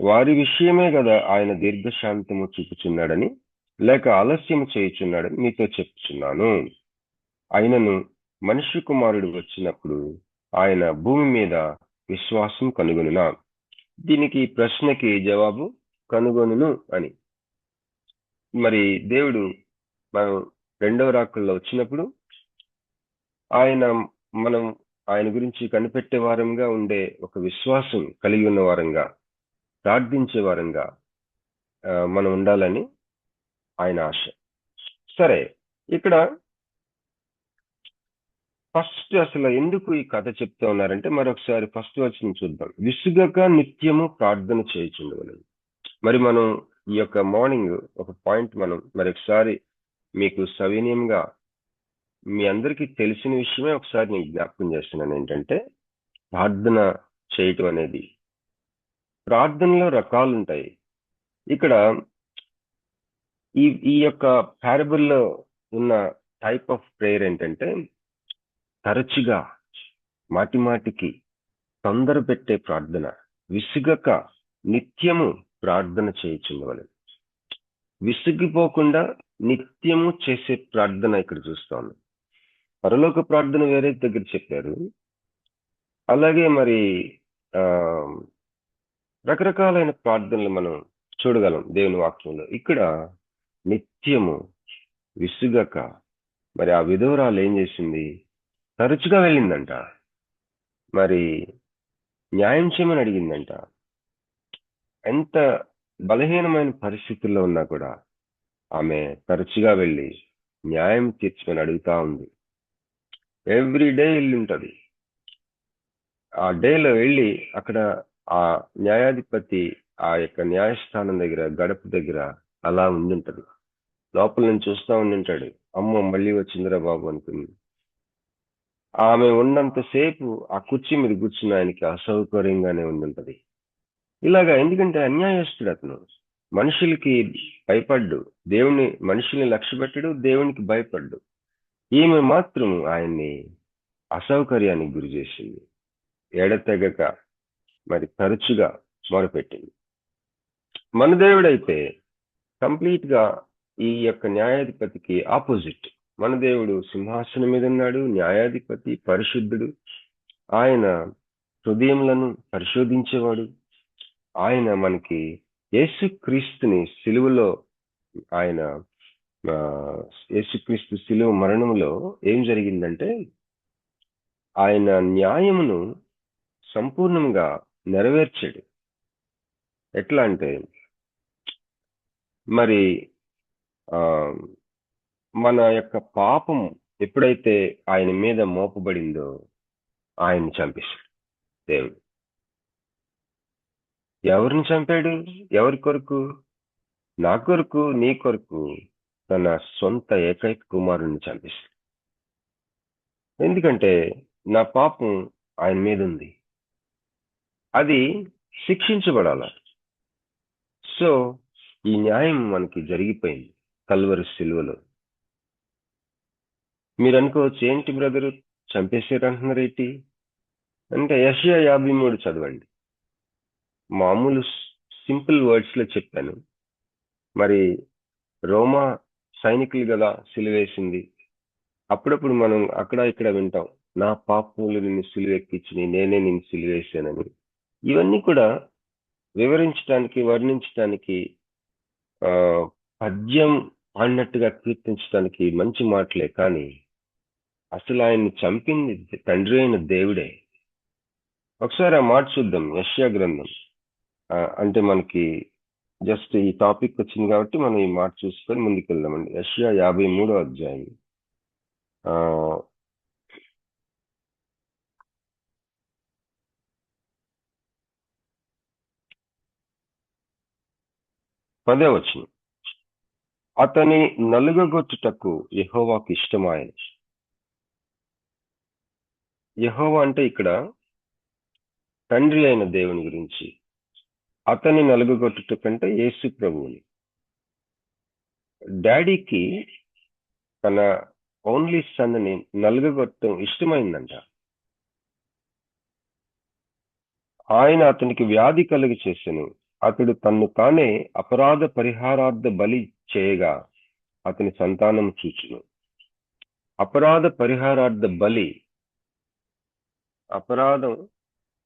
వారి విషయమే కదా ఆయన దీర్ఘశాంతము చూపుచున్నాడని లేక ఆలస్యం చేయుచున్నాడని మీతో చెప్తున్నాను. ఆయనను మనుష్య కుమారుడు వచ్చినప్పుడు ఆయన భూమి మీద విశ్వాసం కనుగొనునా? దీనికి ప్రశ్నకి జవాబు కనుగొనును అని. మరి దేవుడు మనం 2వ రాకల్లో వచ్చినప్పుడు మనం ఆయన గురించి కనిపెట్టే వారంగా ఉండే ఒక విశ్వాసం కలిగి ఉన్న వారంగా, ప్రార్థించే వారంగా మనం ఉండాలని ఆయన ఆశ. సరే, ఇక్కడ ఫస్ట్ అసలు ఎందుకు ఈ కథ చెప్తా ఉన్నారంటే మరొకసారి ఫస్ట్ వచనం చూద్దాం. విసుగక నిత్యము ప్రార్థన చేయుచుండవలెను. మరి మనం ఈ యొక్క మార్నింగ్ ఒక పాయింట్ మనం మరొకసారి మీకు సవినయంగా మీ అందరికీ తెలిసిన విషయమే ఒకసారి నేను జ్ఞాపకం చేస్తున్నాను. ఏంటంటే ప్రార్థన చేయటం అనేది, ప్రార్థనలో రకాలు ఉంటాయి. ఇక్కడ ఈ యొక్క పారబుల్లో ఉన్న టైప్ ఆఫ్ ప్రేయర్ ఏంటంటే తరచుగా మాటిమాటికి తొందర పెట్టే ప్రార్థన, విసుగక నిత్యము ప్రార్థన చేయుచుండవలెను. విసిగిపోకుండా నిత్యము చేసే ప్రార్థన ఇక్కడ చూస్తాను. పరలోక ప్రార్థన వేరే దగ్గర చెప్పారు. అలాగే మరి రకరకాలైన ప్రార్థనలు మనం చూడగలం దేవుని వాక్యంలో. ఇక్కడ నిత్యము విసుగక, మరి ఆ విధవరాలు ఏం చేసింది? తరచుగా వెళ్ళిందంట, మరి న్యాయం చేయమని అడిగిందంట. ఎంత బలహీనమైన పరిస్థితుల్లో ఉన్నా కూడా ఆమె తరచుగా వెళ్ళి న్యాయం తీర్చుకొని అడుగుతా ఉంది. ఎవ్రీ డే వెళ్ళి ఉంటుంది. ఆ డేలో వెళ్ళి అక్కడ ఆ న్యాయాధిపతి ఆ యొక్క న్యాయస్థానం దగ్గర, గడప దగ్గర అలా ఉండింటది. లోపల నుంచి చూస్తా ఉండింటాడు. అమ్మో మళ్ళీ వచ్చిందిరా బాబు అనుకుంది. ఆమె ఉన్నంతసేపు ఆ కుర్చీ మీద కూర్చున్న ఆయనకి అసౌకర్యంగానే ఉండుంటది. ఇలాగా ఎందుకంటే అన్యాయస్తుడు అతను. మనుషులకి భయపడ్డు, మనుషుల్ని లక్ష్య పెట్టడు, దేవునికి భయపడ్డు. ఈమె మాత్రం ఆయన్ని అసౌకర్యానికి గురి చేసింది. ఎడతెగక మరి తరచుగా మొరపెట్టింది. మన దేవుడైతే కంప్లీట్ గా ఈ యొక్క న్యాయాధిపతికి ఆపోజిట్. మన దేవుడు సింహాసనం మీద ఉన్నాడు, న్యాయాధిపతి, పరిశుద్ధుడు. ఆయన హృదయములను పరిశోధించేవాడు. ఆయన మనకి యేసుక్రీస్తుని సిలువలో, ఆయన యేసుక్రీస్తు సిలువ మరణంలో ఏం జరిగిందంటే ఆయన న్యాయమును సంపూర్ణంగా నెరవేర్చాడు. ఎట్లా అంటే మరి మన యొక్క పాపం ఎప్పుడైతే ఆయన మీద మోపబడిందో ఆయన్ని చంపేశాడు దేవుడు. ఎవరిని చంపాడు? ఎవరి కొరకు? నా కొరకు, నీ కొరకు తన సొంత ఏకైక కుమారుణ్ణి చంపేశాడు. ఎందుకంటే నా పాపం ఆయన మీద ఉంది, అది శిక్షించబడాల. సో ఈ న్యాయం మనకి జరిగిపోయింది కల్వరి సిలువలో. మీరు అనుకోవచ్చు, ఏంటి బ్రదరు చంపేశారు అంటున్నారు ఏంటి అంటే, యెషయా 53 చదవండి. మామూలు సింపుల్ వర్డ్స్ లో చెప్పాను. మరి రోమా సైనికులు కదా సిలువేసింది. అప్పుడప్పుడు మనం అక్కడ ఇక్కడ వింటాం, నా పాపములు నిన్ను సిలువెక్కించి నేనే నిన్ను సిలువేసానని. ఇవన్నీ కూడా వివరించడానికి, వర్ణించడానికి పద్యం పాడినట్టుగా కీర్తించడానికి మంచి మాటలే, కానీ అసలు ఆయన్ని చంపింది తండ్రి అయిన దేవుడే. ఒకసారి ఆ మాట చూద్దాం. యెషయా గ్రంథం, అంటే మనకి జస్ట్ ఈ టాపిక్ వచ్చింది కాబట్టి మనం ఈ మాట చూసుకొని ముందుకు వెళ్దామండి. యెషయా 53వ అధ్యాయం 10వ వచనం. అతని నలుగగొట్టుటకు యెహోవాకు ఇష్టమాయెను. యెహోవా అంటే ఇక్కడ తండ్రి అయిన దేవుని గురించి. అతని నలుగగొట్టుట కంటే యేసు ప్రభువుని. డాడీకి తన ఓన్లీ సన్ ని నలుగగొట్టడం ఇష్టమైందంట. ఆయన అతనికి వ్యాధి కలుగ చేసెను. అతడు తన్ను తానే అపరాధ పరిహారార్థ బలి చేయగా అతని సంతానం చూచును. అపరాధ పరిహారార్థ బలి, అపరాధం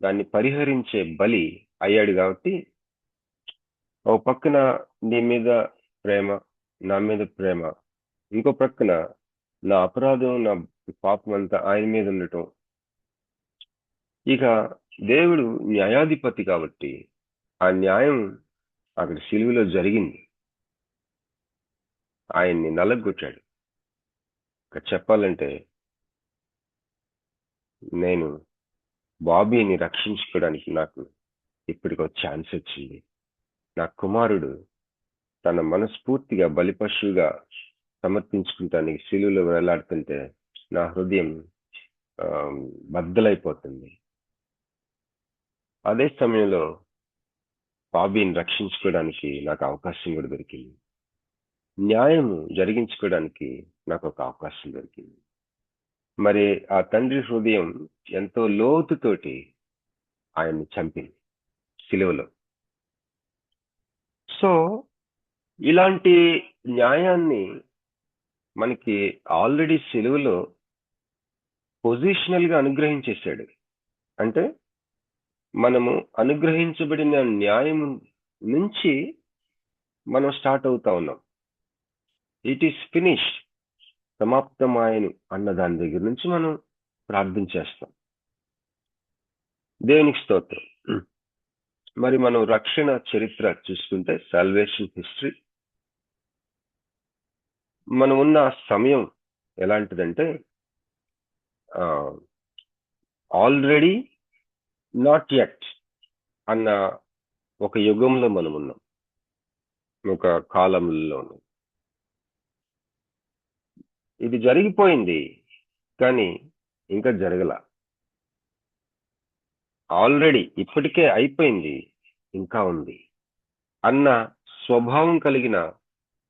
దాన్ని పరిహరించే బలి అయ్యాడు కాబట్టి, ఓ పక్కన నీ మీద ప్రేమ, నా మీద ప్రేమ, ఇంకో ప్రక్కన నా అపరాధం, నా పాపం అంతా ఆయన మీద ఉండటం. ఇక దేవుడు న్యాయాధిపతి కాబట్టి ఆ న్యాయం అక్కడ సిలువలో జరిగింది. ఆయన్ని నలగొట్టాడు. ఇక చెప్పాలంటే, నేను బాబీని రక్షించుకోవడానికి నాకు ఇప్పటికో ఛాన్స్ వచ్చింది. నా కుమారుడు తన మనస్ఫూర్తిగా బలిపశువుగా సమర్పించుకుంటానికి సిలువలో వేలాడుతుంటే నా హృదయం బద్దలైపోతుంది. అదే సమయంలో బాబీని రక్షించుకోవడానికి నాకు అవకాశం కూడా దొరికింది. న్యాయము జరిగించుకోవడానికి నాకు ఒక అవకాశం దొరికింది. మరి ఆ తండ్రి హృదయం ఎంతో లోతుతోటి ఆయన్ని చంపింది సిలువలో. సో ఇలాంటి న్యాయాన్ని మనకి ఆల్రెడీ సిలువలో పొజిషనల్ గా అనుగ్రహించేశాడు. అంటే మనము అనుగ్రహించబడిన న్యాయం నుంచి మనం స్టార్ట్ అవుతా ఉన్నాం. ఇట్ ఈస్ ఫినిష్డ్, సమాప్తమాయను అన్న దాని దగ్గర నుంచి మనం ప్రార్థన చేస్తాం. దేవునికి స్తోత్రం. మరి మనం రక్షణ చరిత్ర చూసుకుంటే, సాల్వేషన్ హిస్టరీ, మనం ఉన్న సమయం ఎలాంటిదంటే, ఆల్రెడీ నాట్ యెట్ అన్న ఒక యుగంలో మనం ఉన్నాం, ఒక కాలంలో ఉన్నాం. ఇది జరిగిపోయింది కానీ ఇంకా జరగల. ఆల్రెడీ ఇప్పటికే అయిపోయింది, ఇంకా ఉంది అన్న స్వభావం కలిగిన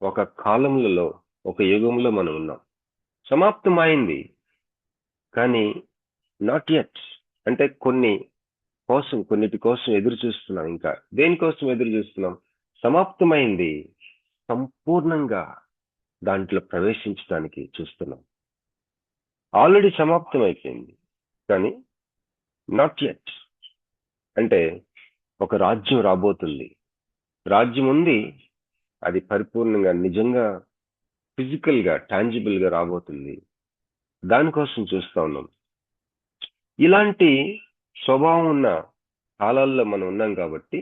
ఒక కాలంలో, ఒక యుగంలో మనం ఉన్నాం. సమాప్తమైంది కానీ నాట్ యెట్, అంటే కొన్నిటి కోసం ఎదురు చూస్తున్నాం. ఇంకా దేనికోసం ఎదురు చూస్తున్నాం? సమాప్తమైంది, సంపూర్ణంగా దాంట్లో ప్రవేశించడానికి చూస్తున్నాం. ఆల్రెడీ సమాప్తం అయిపోయింది కానీ నాట్ యెట్, అంటే ఒక రాజ్యం రాబోతుంది. రాజ్యం ఉంది, అది పరిపూర్ణంగా నిజంగా ఫిజికల్ గా టాంజిబుల్ గా రాబోతుంది. దానికోసం చూస్తా ఉన్నాం. ఇలాంటి స్వభావం ఉన్న కాలాల్లో మనం ఉన్నాం కాబట్టి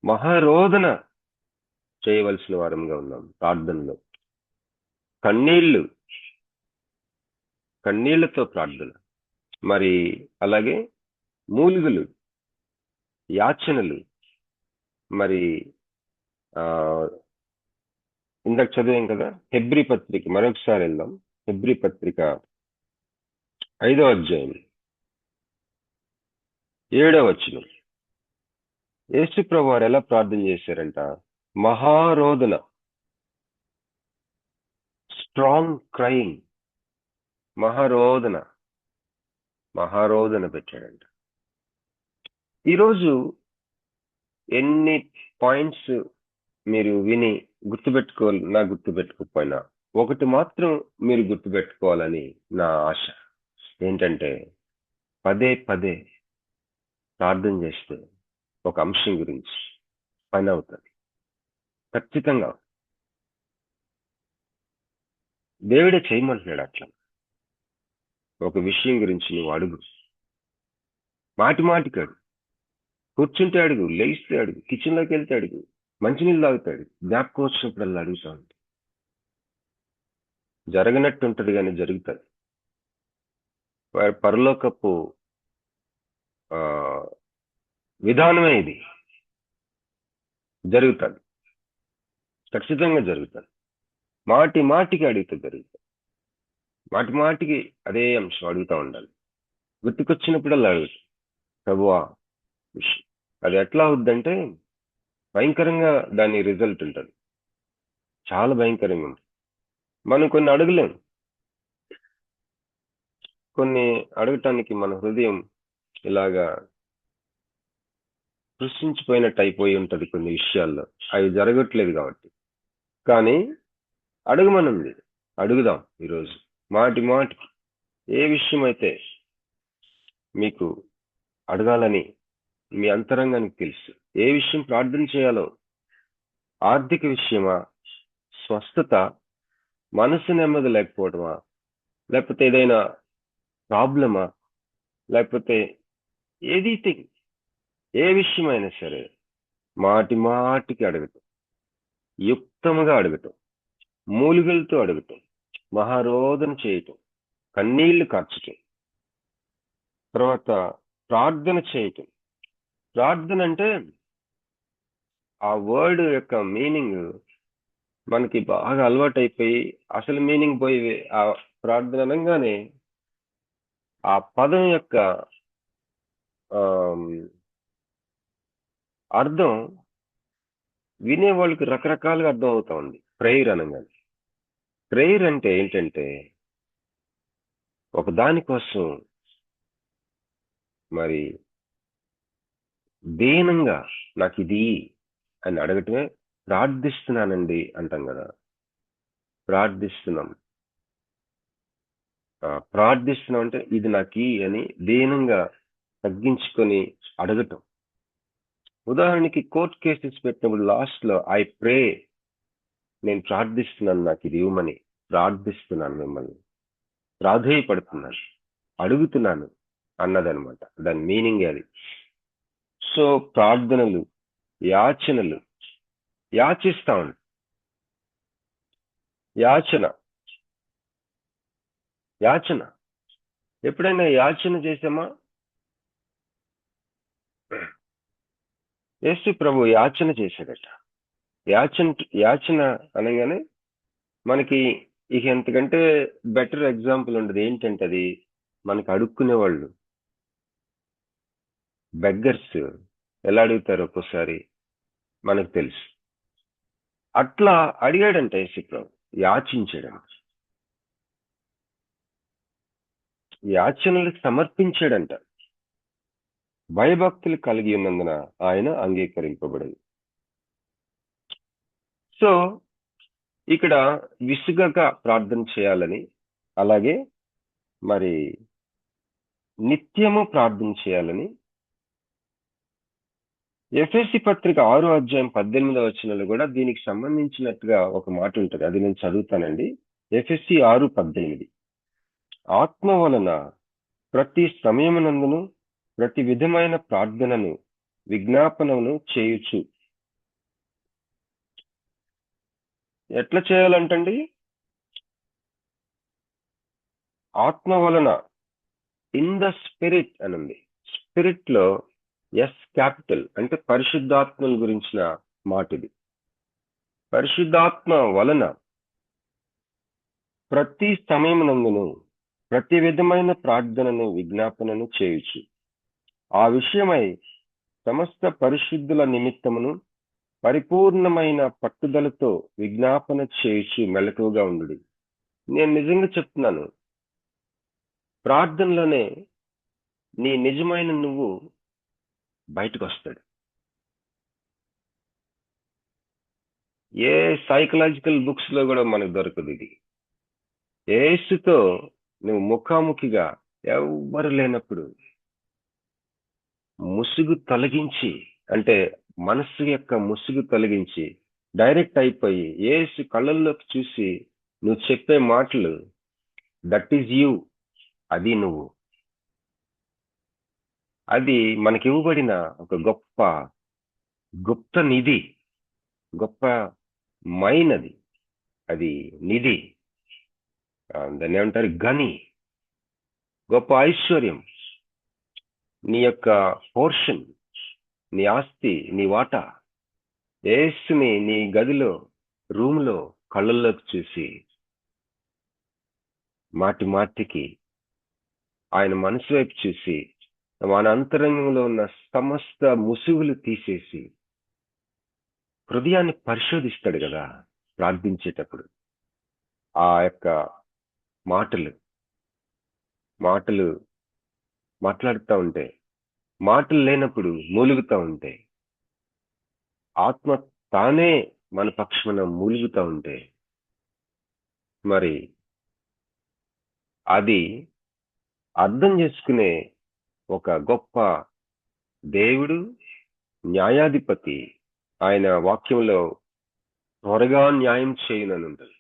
మహారోదన చేయవలసిన వారంగా ఉన్నాం. ప్రార్థనలో కన్నీళ్లతో ప్రార్థన, మరి అలాగే మూలుగులు, యాచనలు. మరి ఇందాక చదివాం కదా హెబ్రీ పత్రిక, మరొకసారి వెళ్దాం. హెబ్రీ పత్రిక 5వ అధ్యాయం 7వ వచనం. యేసు ప్రభువు వారు ఎలా ప్రార్థన చేశారంట? మహారోదన, స్ట్రాంగ్ క్రయింగ్, మహారోదన పెట్టాడంట. ఈరోజు ఎన్ని పాయింట్స్ మీరు విని గుర్తుపెట్టుకోకపోయినా ఒకటి మాత్రం మీరు గుర్తుపెట్టుకోవాలని నా ఆశ. ఏంటంటే, పదే ప్రార్థన చేస్తే ఒక అంశం గురించి పని అవుతుంది ఖచ్చితంగా. దేవుడే చేయమంటున్నాడు అట్లా. ఒక విషయం గురించి నువ్వు అడుగు, మాటి మాటికి అడుగు, కూర్చుంటే అడుగు, లేస్తే అడుగు, కిచెన్లోకి వెళ్తే అడుగు, మంచినీళ్ళు తాగుతాడు, జ్ఞాపకం వచ్చినప్పుడల్లా అడుగుతా ఉంటాడు. జరగనట్టు ఉంటది కానీ జరుగుతుంది. వారి పరలోకపు ఆ విధానమే ఇది. జరుగుతుంది, ఖచ్చితంగా జరుగుతుంది. మాటి మాటికి అడిగితే జరుగుతుంది. మాటి మాటికి అదే అంశం అడుగుతా ఉండాలి. గుర్తుకొచ్చినప్పుడల్లా అడుగుతాం ప్రభువా విషయం. అది ఎట్లా అవుద్దంటే భయంకరంగా దాని రిజల్ట్ ఉంటుంది, చాలా భయంకరంగా ఉంటుంది. మనం కొన్ని అడగలేం, కొన్ని అడగటానికి మన హృదయం ఇలాగా కృషించిపోయినట్టు అయిపోయి ఉంటది కొన్ని విషయాల్లో, అవి జరగట్లేదు కాబట్టి. కానీ అడగమనుంది, అడుగుదాం ఈరోజు మాటి మాటికి. ఏ విషయం అయితే మీకు అడగాలని మీ అంతరంగానికి తెలుసు, ఏ విషయం ప్రార్థన చేయాలో, ఆర్థిక విషయమా, స్వస్థత, మనసు నెమ్మది లేకపోవడమా, లేకపోతే ఏదైనా ప్రాబ్లమా, లేకపోతే ఎనీథింగ్, ఏ విషయమైనా సరే మాటి మాటికి అడగటం, యుక్తముగా అడగటం, మూలికలతో అడగటం, మహారోధన చేయటం, కన్నీళ్లు కార్చటం, తర్వాత ప్రార్థన చేయటం. ప్రార్థన అంటే ఆ వర్డ్ యొక్క మీనింగ్ మనకి బాగా అలవాటు అయిపోయి అసలు మీనింగ్ పోయి ఆ ప్రార్థన అనగానే ఆ పదం యొక్క అర్థం వినే వాళ్ళకి రకరకాలుగా అర్థం అవుతా ఉంది. ప్రేయర్ అనగానే, ప్రేయర్ అంటే ఏంటంటే ఒక దానికోసం మరి దీనంగా నాకు ఇది అని అడగటమే ప్రార్థిస్తున్నానండి అంటాం కదా. ప్రార్థిస్తున్నాం ప్రార్థిస్తున్నాం అంటే ఇది నాకు అని దీనంగా తగ్గించుకొని అడగటం. ఉదాహరణకి కోర్ట్ కేసెస్ పెట్టినప్పుడు లాస్ట్ లో ఐ ప్రే, నేను ప్రార్థిస్తున్నాను నాకు ఇది ఇవ్వమని, ప్రార్థిస్తున్నాను, మిమ్మల్ని ప్రాధేయపడుతున్నాను, అడుగుతున్నాను అన్నదనమాట. దాని మీనింగ్ అది. సో ప్రార్థనలు, యాచనలు, యాచిస్తా ఉండు. యాచన ఎప్పుడైనా యాచన చేసామా? యేసు ప్రభు యాచన చేశాడట. యాచన అనగానే మనకి ఇక ఎంతకంటే బెటర్ ఎగ్జాంపుల్ ఉండదు. ఏంటంటే అది మనకి అడుక్కునే వాళ్ళు, బెగ్గర్స్ ఎలా అడుగుతారు ఒక్కోసారి మనకు తెలుసు. అట్లా అడిగాడంట యేసు ప్రభు, యాచించాడంట, యాచనలకు సమర్పించాడంట. భయభక్తులు కలిగి ఉన్నందున ఆయన అంగీకరింపబడింది. సో ఇక్కడ విసుగక ప్రార్థన చేయాలని, అలాగే మరి నిత్యము ప్రార్థన చేయాలని ఎఫెసీ పత్రిక 6వ అధ్యాయం 18వ వచనంలో కూడా దీనికి సంబంధించినట్టుగా ఒక మాట ఉంటుంది. అది నేను చదువుతానండి. ఎఫెసీ 6:18. ఆత్మ వలన ప్రతి సమయమునందును ప్రతి విధమైన ప్రార్థనను విజ్ఞాపనను చేయుచు. ఎట్లా చేయాలంటండి? ఆత్మ వలన, ఇన్ ద స్పిరిట్ అని ఉంది. స్పిరిట్ లో ఎస్ క్యాపిటల్ అంటే పరిశుద్ధాత్మల గురించిన మాట ఇది. పరిశుద్ధాత్మ వలన ప్రతి సమయమునందును ప్రతి విధమైన ప్రార్థనను విజ్ఞాపనను చేయుచు. ఆ విషయమై సమస్త పరిశుద్ధుల నిమిత్తమును పరిపూర్ణమైన పట్టుదలతో విజ్ఞాపన చేయుచు మెలకువగా ఉండు. నేను నిజంగా చెప్తున్నాను, ప్రార్థనలోనే నీ నిజమైన నువ్వు బయటకు వస్తాడు. ఏ సైకలాజికల్ బుక్స్ లో కూడా మనకు దొరకదు ఇది. యేసుతో నువ్వు ముఖాముఖిగా ఎవ్వరు లేనప్పుడు ముసుగు తొలగించి, అంటే మనస్సు యొక్క ముసుగు తొలగించి డైరెక్ట్ అయిపోయి యేసు కళ్ళల్లోకి చూసి నువ్వు చెప్పే మాటలు, దట్ ఈజ్ యూ, అది నువ్వు. అది మనకి ఇవ్వబడిన ఒక గొప్ప గుప్త నిధి, గొప్ప మైనది, అది నిధి. దాన్ని ఏమంటారు? గని, గొప్ప ఐశ్వర్యం, నీ యొక్క పోర్షన్, నీ ఆస్తి, నీ వాటా. యేసుని నీ గదిలో, రూమ్లో కళ్ళల్లోకి చూసి మాటి మాటికి ఆయన మనసు వైపు చూసి మన అంతరంగంలో ఉన్న సమస్త ముసుగులు తీసేసి హృదయాన్ని పరిశోధిస్తాడు కదా ప్రార్థించేటప్పుడు. ఆ యొక్క మాటలు మాట్లాడుతూ ఉంటే, మాటలు లేనప్పుడు మూలుగుతూ ఉంటే, ఆత్మ తానే మన పక్షమున మూలుగుతూ ఉంటే, మరి అది అర్థం చేసుకునే ఒక గొప్ప దేవుడు, న్యాయాధిపతి, ఆయన వాక్యంలో త్వరగా న్యాయం చేయనని ఉంటుంది.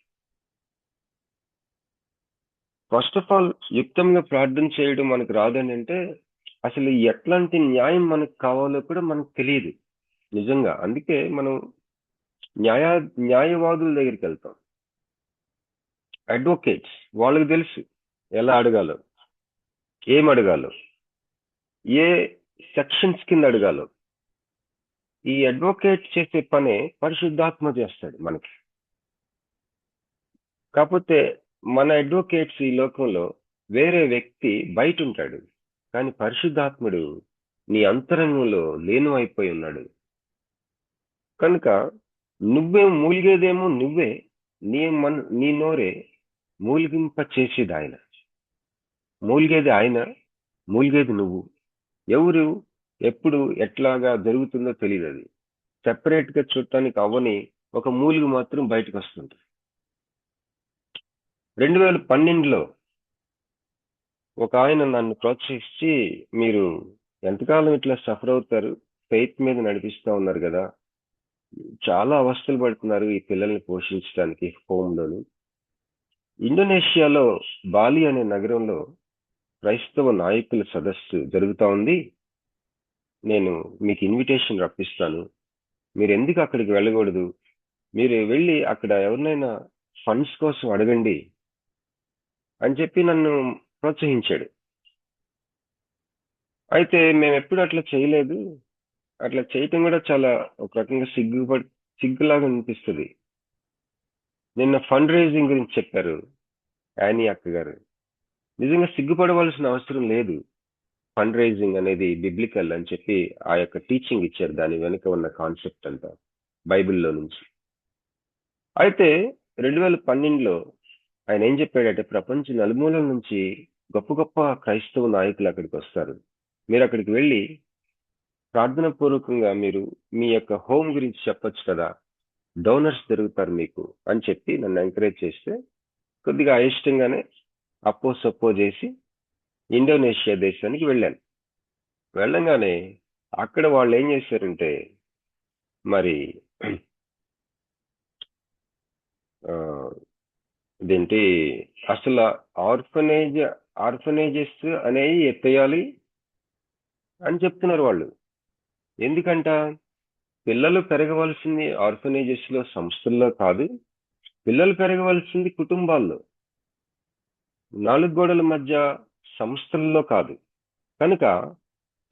ఫస్ట్ ఆఫ్ ఆల్ యుక్తంగా ప్రార్థన చేయడం మనకు రాదని అంటే అసలు ఎట్లాంటి న్యాయం మనకు కావాలో కూడా మనకు తెలియదు నిజంగా. అందుకే మనం న్యాయవాదుల దగ్గరికి వెళ్తాం, అడ్వకేట్స్. వాళ్ళకి తెలుసు ఎలా అడగాలో, ఏం అడగాలో, ఏ సెక్షన్స్ కింద అడగాలో. ఈ అడ్వకేట్ చేసే పనే పరిశుద్ధాత్మ చేస్తాడు మనకి. కాకపోతే మన అడ్వకేట్స్ ఈ లోకంలో వేరే వ్యక్తి బయట ఉంటాడు, కానీ పరిశుద్ధాత్ముడు నీ అంతరంగంలో లేను అయిపోయి ఉన్నాడు. కనుక నువ్వే మూలిగేదేమో నువ్వే, నీ నోరే మూలిగింప చేసేది ఆయన. మూలిగేది ఆయన, మూలిగేది నువ్వు. ఎవరు ఎప్పుడు ఎట్లాగా జరుగుతుందో తెలియదు. అది సెపరేట్ గా చూడటానికి అవ్వని ఒక మూలిగ మాత్రం బయటకు వస్తుంది. 2012లో ఒక ఆయన నన్ను ప్రోత్సహించి, మీరు ఎంతకాలం ఇట్లా సఫర్ అవుతారు, ఫెయిత్ మీద నడిపిస్తా ఉన్నారు కదా, చాలా అవస్థలు పడుతున్నారు ఈ పిల్లల్ని పోషించడానికి హోమ్లోని. ఇండోనేషియాలో బాలి అనే నగరంలో క్రైస్తవ నాయకుల సదస్సు జరుగుతూ ఉంది. నేను మీకు ఇన్విటేషన్ రప్పిస్తాను, మీరు ఎందుకు అక్కడికి వెళ్ళకూడదు, మీరు వెళ్ళి అక్కడ ఎవరినైనా ఫండ్స్ కోసం అడగండి అని చెప్పి నన్ను ప్రోత్సహించాడు. అయితే మేము ఎప్పుడు అట్లా చేయలేదు, అట్లా చేయటం కూడా చాలా ఒక రకంగా సిగ్గులాగా అనిపిస్తుంది. నిన్న ఫండ్ రైజింగ్ గురించి చెప్పారు యానీ అక్క గారు. నిజంగా సిగ్గుపడవలసిన అవసరం లేదు. ఫండ్ రైజింగ్ అనేది బిబ్లికల్ అని చెప్పి ఆ యొక్క టీచింగ్ ఇచ్చారు, దాని వెనుక ఉన్న కాన్సెప్ట్ అంతా బైబిల్లో నుంచి. అయితే 2012లో ఆయన ఏం చెప్పాడంటే, ప్రపంచ నలుమూలల నుంచి గొప్ప గొప్ప క్రైస్తవ నాయకులు అక్కడికి వస్తారు, మీరు అక్కడికి వెళ్ళి ప్రార్థన పూర్వకంగా మీరు మీ యొక్క హోమ్ గురించి చెప్పొచ్చు కదా, డోనర్స్ దొరుకుతారు మీకు అని చెప్పి నన్ను ఎంకరేజ్ చేస్తే కొద్దిగా అయిష్టంగానే సప్పో చేసి ఇండోనేషియా దేశానికి వెళ్ళాను. వెళ్ళంగానే అక్కడ వాళ్ళు ఏం చేశారంటే, మరి ఇదేంటి అసలు ఆర్ఫనేజెస్ అనేవి ఎత్తేయాలి అని చెప్తున్నారు వాళ్ళు. ఎందుకంట, పిల్లలు పెరగవలసింది ఆర్ఫనేజెస్ లో, సంస్థల్లో కాదు. పిల్లలు పెరగవలసింది కుటుంబాల్లో, 4 గోడల మధ్య సంస్థల్లో కాదు. కనుక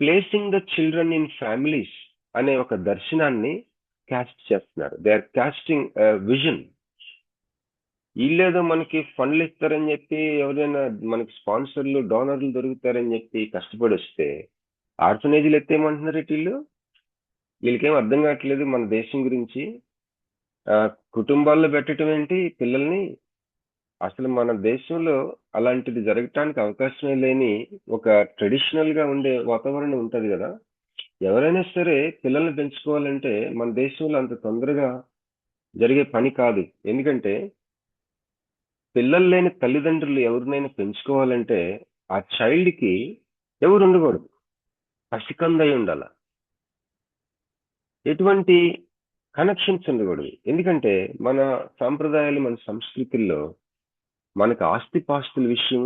placing the children in families అనే ఒక దర్శనాన్ని క్యాస్ట్ చేస్తున్నారు. They are casting vision. వీళ్ళేదో మనకి ఫండ్లు ఇస్తారని చెప్పి, ఎవరైనా మనకి స్పాన్సర్లు, డోనర్లు దొరుకుతారని చెప్పి కష్టపడి వస్తే ఆర్ఫనేజీలు ఎత్తేయమంటున్నారు వీళ్ళు. వీళ్ళకేం అర్థం కావట్లేదు మన దేశం గురించి. కుటుంబాల్లో పెట్టడం ఏంటి పిల్లల్ని? అసలు మన దేశంలో అలాంటిది జరగటానికి అవకాశమే లేని ఒక ట్రెడిషనల్ గా ఉండే వాతావరణం ఉంటది కదా. ఎవరైనా సరే పిల్లల్ని పెంచుకోవాలంటే మన దేశంలో అంత తొందరగా జరిగే పని కాదు. ఎందుకంటే పిల్లలు లేని తల్లిదండ్రులు ఎవరినైనా పెంచుకోవాలంటే ఆ చైల్డ్ కి ఎవరు ఉండకూడదు, పసికందై ఉండాల, ఎటువంటి కనెక్షన్స్ ఉండకూడదు. ఎందుకంటే మన సాంప్రదాయాలు, మన సంస్కృతుల్లో మనకు ఆస్తిపాస్తుల విషయం,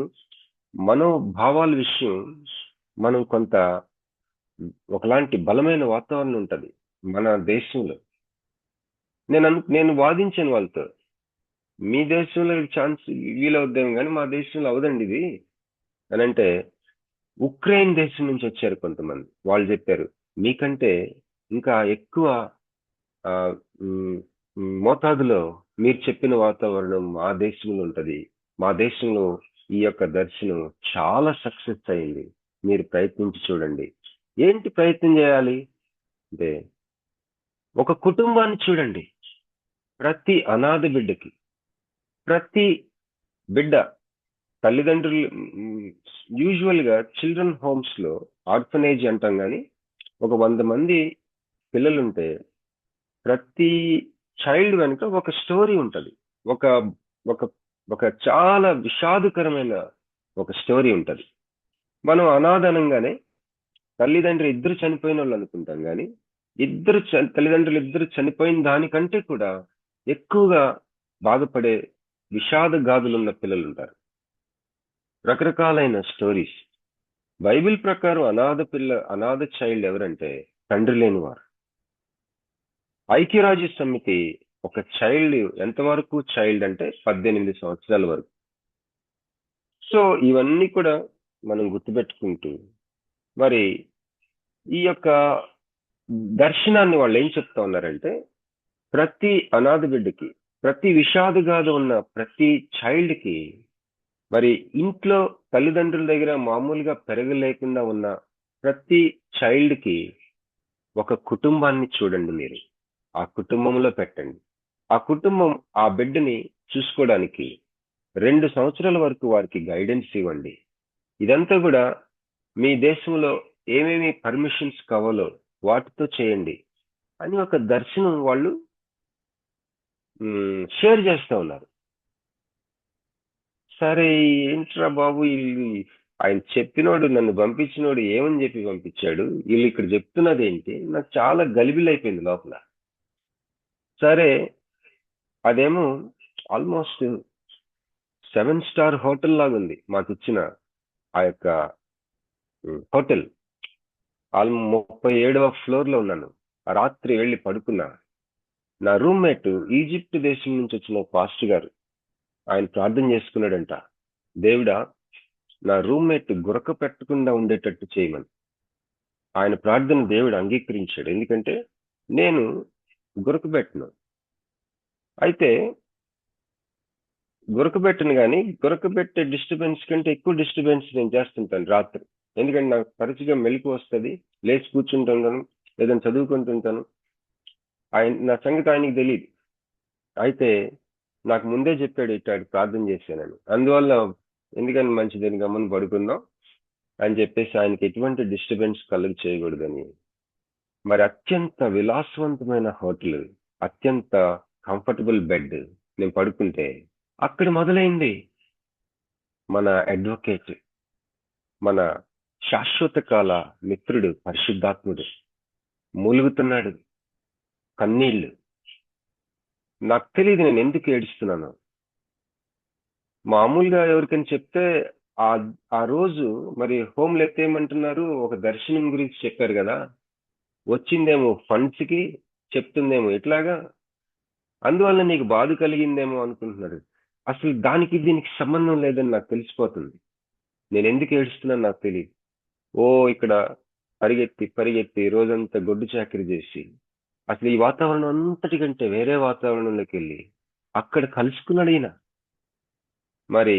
మనోభావాల విషయం, మనం కొంత ఒకలాంటి బలమైన వాతావరణం ఉంటది మన దేశంలో. నేను వాదించాను వాళ్ళతో, మీ దేశంలో ఛాన్స్ వీలవుద్దేమో కానీ మా దేశంలో అవదండి ఇది అని అంటే, ఉక్రెయిన్ దేశం నుంచి వచ్చారు కొంతమంది. వాళ్ళు చెప్పారు, మీకంటే ఇంకా ఎక్కువ ఆ, మ్, మోతాదులో మీరు చెప్పిన వాతావరణం మా దేశంలో ఉంటది. మా దేశంలో ఈ యొక్క దర్శనం చాలా సక్సెస్ అయింది, మీరు ప్రయత్నించి చూడండి. ఏంటి ప్రయత్నం చేయాలి అంటే, ఒక కుటుంబాన్ని చూడండి. ప్రతి అనాథ బిడ్డకి, ప్రతి బిడ్డ తల్లిదండ్రులు యూజువల్ గా చిల్డ్రన్ హోమ్స్ లో ఆర్ఫనేజ్ అంటాం కానీ, ఒక 100 మంది పిల్లలుంటే ప్రతి చైల్డ్ వెనుక ఒక స్టోరీ ఉంటది. ఒక ఒక ఒక చాలా విషాదకరమైన ఒక స్టోరీ ఉంటది. మనం అనాథనంగానే తల్లిదండ్రులు ఇద్దరు చనిపోయిన వాళ్ళు అనుకుంటాం కానీ, తల్లిదండ్రులు ఇద్దరు చనిపోయిన దానికంటే కూడా ఎక్కువగా బాధపడే విషాద గాథలున్న పిల్లలు ఉంటారు. రకరకాలైన స్టోరీస్. బైబిల్ ప్రకారం అనాథ చైల్డ్ ఎవరంటే తండ్రి లేనివారు. ఐక్యరాజ్య సమితి ఒక చైల్డ్ ఎంతవరకు చైల్డ్ అంటే 18 సంవత్సరాల వరకు. సో ఇవన్నీ కూడా మనం గుర్తుపెట్టుకుంటూ, మరి ఈ యొక్క దర్శనాన్ని వాళ్ళు ఏం చెప్తా ఉన్నారంటే, ప్రతి అనాథ బిడ్డకి, ప్రతి విషాదగాథ ఉన్న ప్రతి చైల్డ్ కి, మరి ఇంట్లో తల్లిదండ్రుల దగ్గర మామూలుగా పెరగలేకుండా ఉన్న ప్రతి చైల్డ్ కి ఒక కుటుంబాన్ని చూడండి. మీరు ఆ కుటుంబంలో పెట్టండి. ఆ కుటుంబం ఆ బిడ్డని చూసుకోవడానికి 2 సంవత్సరాల వరకు వారికి గైడెన్స్ ఇవ్వండి. ఇదంతా కూడా మీ దేశంలో ఏమేమి పర్మిషన్స్ కావాలో వాటితో చేయండి అని ఒక దర్శనం వాళ్ళు షేర్ చేస్తూ ఉన్నారు. సరే, ఏంట్రా బాబు, ఆయన చెప్పినోడు, నన్ను పంపించినోడు ఏమని చెప్పి పంపించాడు, వీళ్ళు ఇక్కడ చెప్తున్నది ఏంటి, నాకు చాలా గలిబిలైపోయింది లోపల. సరే, అదేమో ఆల్మోస్ట్ 7 స్టార్ హోటల్ లాగా ఉంది మాకు ఇచ్చిన ఆ యొక్క హోటల్. 37వ ఫ్లోర్ లో ఉన్నాను. ఆ రాత్రి వెళ్ళి పడుకున్నా. నా రూమ్మేట్ ఈజిప్ట్ దేశం నుంచి వచ్చిన పాస్టర్ గారు, ఆయన ప్రార్థన చేసుకున్నాడంట, దేవుడా నా రూమ్మేట్ గురక పెట్టకుండా ఉండేటట్టు చేయమని. ఆయన ప్రార్థన దేవుడు అంగీకరించాడు. ఎందుకంటే నేను గురక పెట్టను. అయితే గురక పెట్టను కానీ, గురక పెట్టే డిస్టర్బెన్స్ కంటే ఎక్కువ డిస్టర్బెన్స్ నేను చేస్తుంటాను రాత్రి. ఎందుకంటే నాకు తరచుగా మెలకు వస్తుంది, లేచి కూర్చుంటుంటాను, ఏదైనా చదువుకుంటుంటాను. నా సంగతి ఆయనకి తెలియదు. అయితే నాకు ముందే చెప్పాడు, ఇట్టాడు ప్రార్థన చేశానని. అందువల్ల ఎందుకని మంచిదని గమ్మని పడుకుందాం అని చెప్పేసి ఆయనకి ఎటువంటి డిస్టర్బెన్స్ కలుగు చేయకూడదని, మరి అత్యంత విలాసవంతమైన హోటల్, అత్యంత కంఫర్టబుల్ బెడ్ నేను పడుకుంటే, అక్కడ మొదలైంది మన అడ్వకేట్, మన శాశ్వత కాల మిత్రుడు పరిశుద్ధాత్ముడు మూలుగుతున్నాడు, కన్నీళ్లు. నాకు తెలియదు నేను ఎందుకు ఏడుస్తున్నాను. మామూలుగా ఎవరికైనా చెప్తే ఆ రోజు మరి హోమ్లు ఎత్తేయమంటున్నారు, ఒక దర్శనం గురించి చెప్పారు కదా, వచ్చిందేమో ఫండ్స్ కి, చెప్తుందేమో ఇట్లాగా, అందువల్ల నీకు బాధ కలిగిందేమో అనుకుంటున్నారు. అసలు దానికి దీనికి సంబంధం లేదని నాకు తెలిసిపోతుంది. నేను ఎందుకు ఏడుస్తున్నాను నాకు తెలియదు. ఇక్కడ పరిగెత్తి రోజంతా గొడ్డు చాకరీ చేసి, అసలు ఈ వాతావరణం అంతటికంటే వేరే వాతావరణంలోకి వెళ్ళి అక్కడ కలుసుకున్నాడు ఈయన. మరి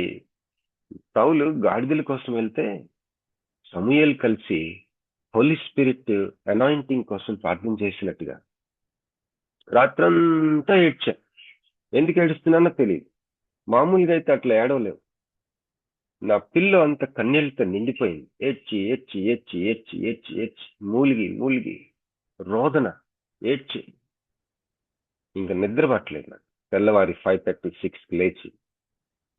పౌలు గాడిదల కోసం వెళ్తే సమూయేలు కలిసి హోలీ స్పిరిట్ అనాయింటింగ్ కోసం ప్రార్థన చేసినట్టుగా రాత్రంతా ఏడ్చా. ఎందుకు ఏడుస్తున్నానో తెలియదు. మామూలుగా అయితే అట్లా ఏడవలేవు. నా పిల్లో అంత కన్నీళ్ళతో నిండిపోయింది. ఏడ్చి ఏడ్చి ఏడ్చి ఏడ్చి ఏడ్చి ఏడ్చి మూలిగి రోదన ఏడ్చి ఇంకా నిద్ర పట్టలేదు నాకు. తెల్లవారి 5:36కి లేచి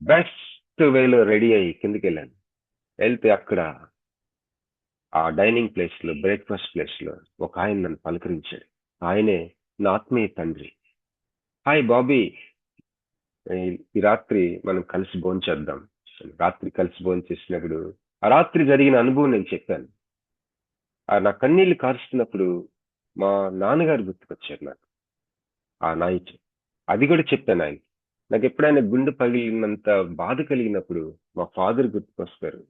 బెస్ట్ వేలో రెడీ అయ్యి కిందకి వెళ్ళాను. వెళ్తే అక్కడ ఆ డైనింగ్ ప్లేస్ లో, బ్రేక్ఫాస్ట్ ప్లేస్ లో ఒక ఆయన నన్ను పలకరించాడు. ఆయనే నా ఆత్మీయ తండ్రి. హాయ్ బాబీ, ఈ రాత్రి మనం కలిసి భోంచేద్దాం. రాత్రి కలిసి భోంచేసినప్పుడు ఆ రాత్రి జరిగిన అనుభవం నేను చెప్పాను. నా కన్నీళ్లు కారుస్తున్నప్పుడు మా నాన్నగారు గుర్తుకొచ్చారు నాకు ఆ నైట్. అది కూడా చెప్పాను ఆయన. నాకు ఎప్పుడైనా గుండె పగిలినంత బాధ కలిగినప్పుడు మా ఫాదర్ గుర్తుకొస్తారు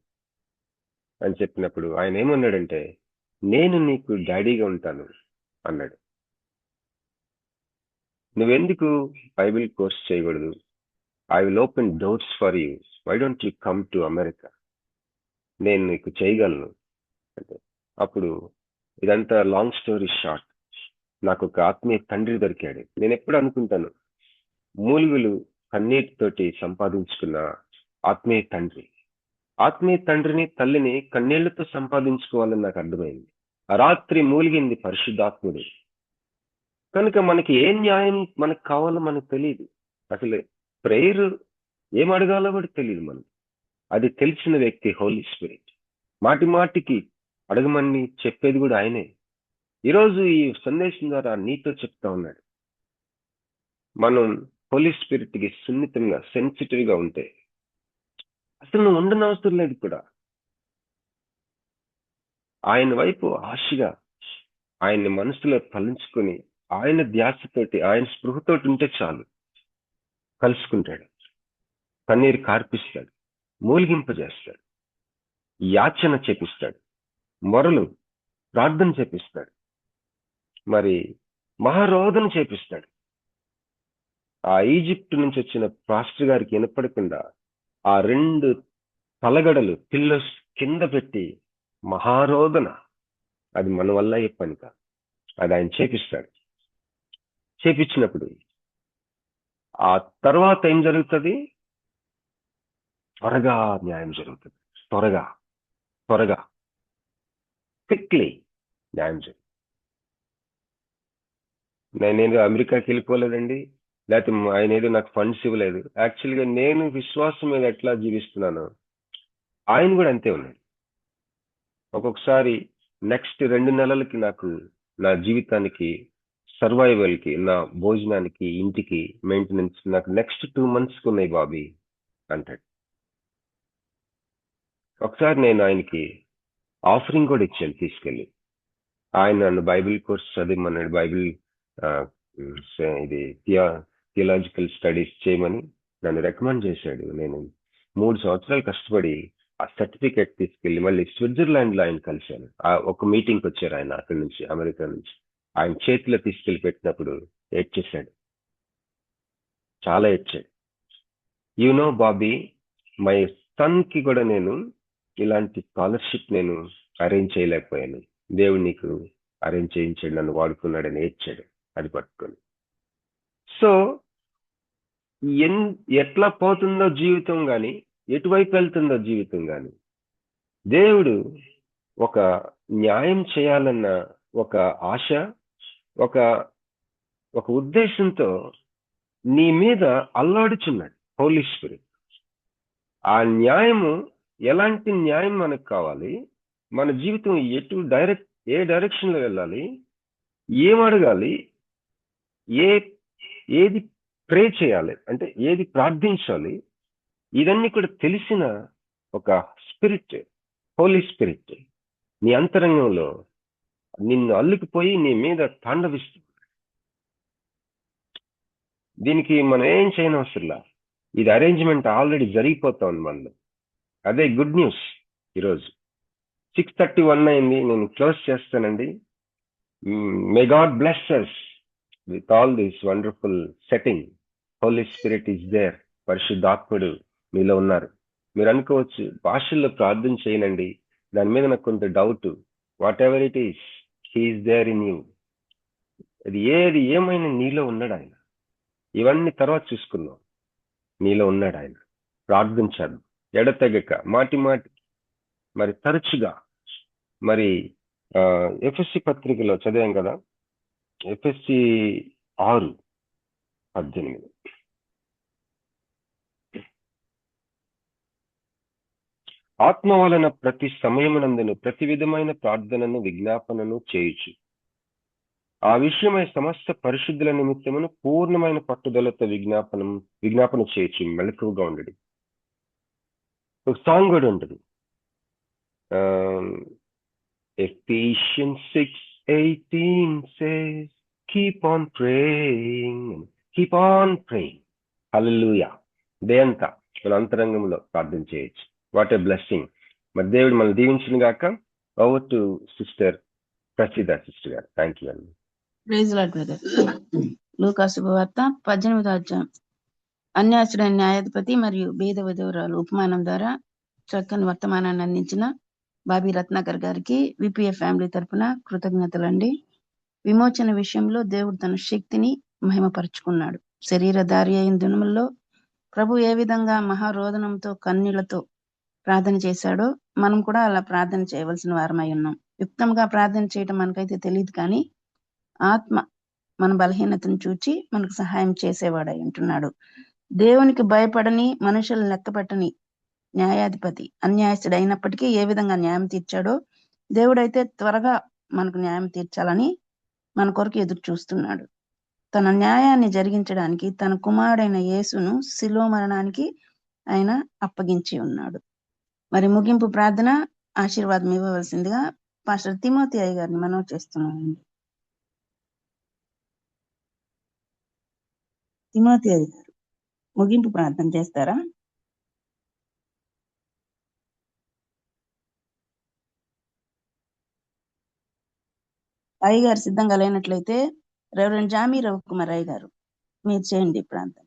అని చెప్పినప్పుడు ఆయన ఏమన్నాడంటే, నేను నీకు డాడీగా ఉంటాను అన్నాడు. నువ్వెందుకు బైబిల్ కోర్స్ చేయకూడదు? I will open doors for you. Why don't you come to America? నేను నీకు చేయగలను అంటే, అప్పుడు ఇదంతా లాంగ్ స్టోరీ షార్ట్, నాకు ఒక ఆత్మీయ తండ్రి దొరికాడు. నేను ఎప్పుడు అనుకుంటాను, మూలుగులు కన్నీటితోటి సంపాదించుకున్న ఆత్మీయ తండ్రి, ఆత్మీయ తండ్రిని తల్లిని కన్నీళ్లతో సంపాదించుకోవాలని నాకు అర్థమైంది. ఆ రాత్రి మూలిగింది పరిశుద్ధాత్ముడు. కనుక మనకి ఏ న్యాయం మనకు కావాలో మనకు తెలియదు. అసలు ప్రేయర్ ఏం అడగాలో కూడా తెలియదు మనకు. అది తెలిసిన వ్యక్తి హోలీ స్పిరిట్. మాటి మాటికి అడగమని చెప్పేది కూడా ఆయనే. ఈరోజు ఈ సందేశం ద్వారా నీతో చెప్తా ఉన్నాడు, మనం హోలీ స్పిరిట్ కి సున్నితంగా సెన్సిటివ్ గా ఉంటే అసలు నువ్వు ఉండనవసరం లేదు కూడా. ఆయన వైపు ఆశగా ఆయన్ని మనసులో తలంచుకొని ఆయన ధ్యాసతోటి ఆయన స్పృహతోటి ఉంటే చాలు. కలుసుకుంటాడు, కన్నీరు కార్పిస్తాడు, మూలిగింపజేస్తాడు, యాచన చేపిస్తాడు, మొరలు ప్రార్థన చేపిస్తాడు, మరి మహారోధన చేపిస్తాడు. ఆ ఈజిప్ట్ నుంచి వచ్చిన పాస్టర్ గారికి వినపడకుండా ఆ 2 తలగడలు పిల్లోస్ కింద పెట్టి మహారోధన, అది మన వల్ల ఏ పని కాదు. అది ఆయన చేపిస్తాడు. చేపించినప్పుడు ఆ తర్వాత ఏం జరుగుతుంది? త్వరగా న్యాయం జరుగుతుంది. త్వరగా త్వరగా క్విక్లీ న్యాయం జరుగుతుంది. నేనేదో అమెరికాకి వెళ్ళిపోలేదండి, లేకపోతే ఆయన ఏదో నాకు ఫండ్స్ ఇవ్వలేదు. యాక్చువల్గా నేను విశ్వాసం మీద ఎట్లా జీవిస్తున్నానో ఆయన కూడా అంతే ఉన్నాడు. ఒక్కొక్కసారి నెక్స్ట్ 2 నెలలకి నాకు నా జీవితానికి, సర్వైవల్కి, నా భోజనానికి, ఇంటికి మెయింటెనెన్స్ నాకు నెక్స్ట్ 2 months ఉన్నాయి బాబీ అంటాడు. ఒకసారి నేను ఆయనకి ఆఫరింగ్ కూడా ఇచ్చాను తీసుకెళ్ళి. ఆయన నన్ను బైబిల్ కోర్స్ చదివమన్నాడు. బైబిల్ ఇది థియలాజికల్ స్టడీస్ చేయమని నన్ను రికమెండ్ చేశాడు. నేను 3 సంవత్సరాలు కష్టపడి ఆ సర్టిఫికేట్ తీసుకెళ్లి మళ్ళీ స్విట్జర్లాండ్ లో ఆయన కలిశాను. ఒక మీటింగ్కి వచ్చారు ఆయన అక్కడి నుంచి, అమెరికా నుంచి. ఆయన చేతిలో తీసుకెళ్లి పెట్టినప్పుడు ఏడ్చేశాడు, చాలా ఏడ్చాడు. You know Bobby, my son కి కూడా నేను ఇలాంటి స్కాలర్షిప్ నేను అరేంజ్ చేయలేకపోయాను, దేవుడు నీకు అరేంజ్ చేయించాడు, నన్ను వాడుకున్నాడని ఏడ్చాడు అది పట్టుకొని. సో ఎట్లా పోతుందో జీవితం గాని, ఎటువైపు వెళ్తుందో జీవితం గాని, దేవుడు ఒక న్యాయం చేయాలన్న ఒక ఆశ, ఒక ఒక ఉద్దేశంతో నీ మీద అల్లాడుచున్నాడు హోలీ స్పిరిట్. ఆ న్యాయము, ఎలాంటి న్యాయం మనకు కావాలి, మన జీవితం ఏ డైరెక్షన్ లో వెళ్ళాలి, ఏం అడగాలి, ఏది ప్రే చేయాలి, అంటే ఏది ప్రార్థించాలి, ఇవన్నీ కూడా తెలిసిన ఒక స్పిరిట్, హోలీ స్పిరిట్ నీ అంతరంగంలో నిన్ను అల్లుకుపోయి నీ మీద తాండవిస్తుంది. దీనికి మనం ఏం చేయనవసరంలా, ఇది అరేంజ్మెంట్ ఆల్రెడీ జరిగిపోతా ఉంది మనలో. అదే గుడ్ న్యూస్. ఈరోజు 6:31 అయింది, నేను క్లోజ్ చేస్తానండి. May God bless us with all this wonderful setting. Holy spirit is there. పరిశుద్ధాత్ముడు మీలో ఉన్నారు. మీరు అనుకోవచ్చు, భాషల్లో ప్రార్థన చేయనండి, దాని మీద నాకు కొంత doubt. Whatever it is, he is there in you. అది ఏమైనా నీలో ఉన్నాడు ఆయన. ఇవన్నీ తర్వాత చూసుకుందాం. నీలో ఉన్నాడు ఆయన. ప్రార్థించాడు ఎడతెగక, మాటి మరి తరచుగా. మరి ఎఫ్ఎస్సి పత్రికలో చదివాం కదా, ఎఫ్ఎస్సి 6:18. ఆత్మ వలన ప్రతి సమయమునందును ప్రతి విధమైన ప్రార్థనను విజ్ఞాపనను చేయుచు ఆ విషయమై సమస్త పరిశుద్ధుల నిమిత్తమును పూర్ణమైన పట్టుదలతో విజ్ఞాపన చేయొచ్చు, మెలకువగా ఉండడు. ఒక సాంగ్ కూడా ఉంటుంది, Ephesians 6:18 says, keep on praying, keep on praying. హల్లెలూయా. డే అంతా మన అంతరంగంలో ప్రార్థన చేయొచ్చు. What a blessing. మరి దేవుడు మనం దీవించిన గాక. Over to sister Prasiddha sister గారు. థ్యాంక్ యూ అండి. Praise Lord brother. లూకా శుభవార్త 18వ అధ్యాయం. అన్యాసుడైన న్యాయాధిపతి మరియు బీద విధవరాలు ఉపమానం ద్వారా చక్కని వర్తమానాన్ని అందించిన బాబీ రత్నాకర్ గారికి విపిఎఫ్ ఫ్యామిలీ తరపున కృతజ్ఞతలండి. విమోచన విషయంలో దేవుడు తన శక్తిని మహిమపరుచుకున్నాడు. శరీరధారి అయిన దినముల్లో ప్రభు ఏ విధంగా మహారోదనంతో కన్నీళ్లతో ప్రార్థన చేశాడో మనం కూడా అలా ప్రార్థన చేయవలసిన వారమై ఉన్నాం. యుక్తంగా ప్రార్థన చేయటం మనకైతే తెలియదు, కానీ ఆత్మ మన బలహీనతను చూచి మనకు సహాయం చేసేవాడై ఉంటున్నాడు. దేవునికి భయపడని, మనుషులను లెక్కపెట్టని న్యాయాధిపతి అన్యాయస్తుడు అయినప్పటికీ ఏ విధంగా న్యాయం తీర్చాడో దేవుడైతే త్వరగా మనకు న్యాయం తీర్చాలని మన కొరకు ఎదురు చూస్తున్నాడు. తన న్యాయాన్ని జరిగించడానికి తన కుమారుడైన యేసును శిలువ మరణానికి ఆయన అప్పగించి ఉన్నాడు. మరి ముగింపు ప్రార్థన ఆశీర్వాదం ఇవ్వవలసిందిగా పాస్టర్ తిమోతి అయ్య గారిని మనం చేస్తున్నామండి. తిమోతి అయ్య గారు ముగింపు ప్రార్థన చేస్తారా? అయ్య గారు సిద్ధంగా లేనట్లయితే రెవరెండ్ జామీ రవికుమార్ అయ్య గారు మీరు చేయండి ప్రార్థన.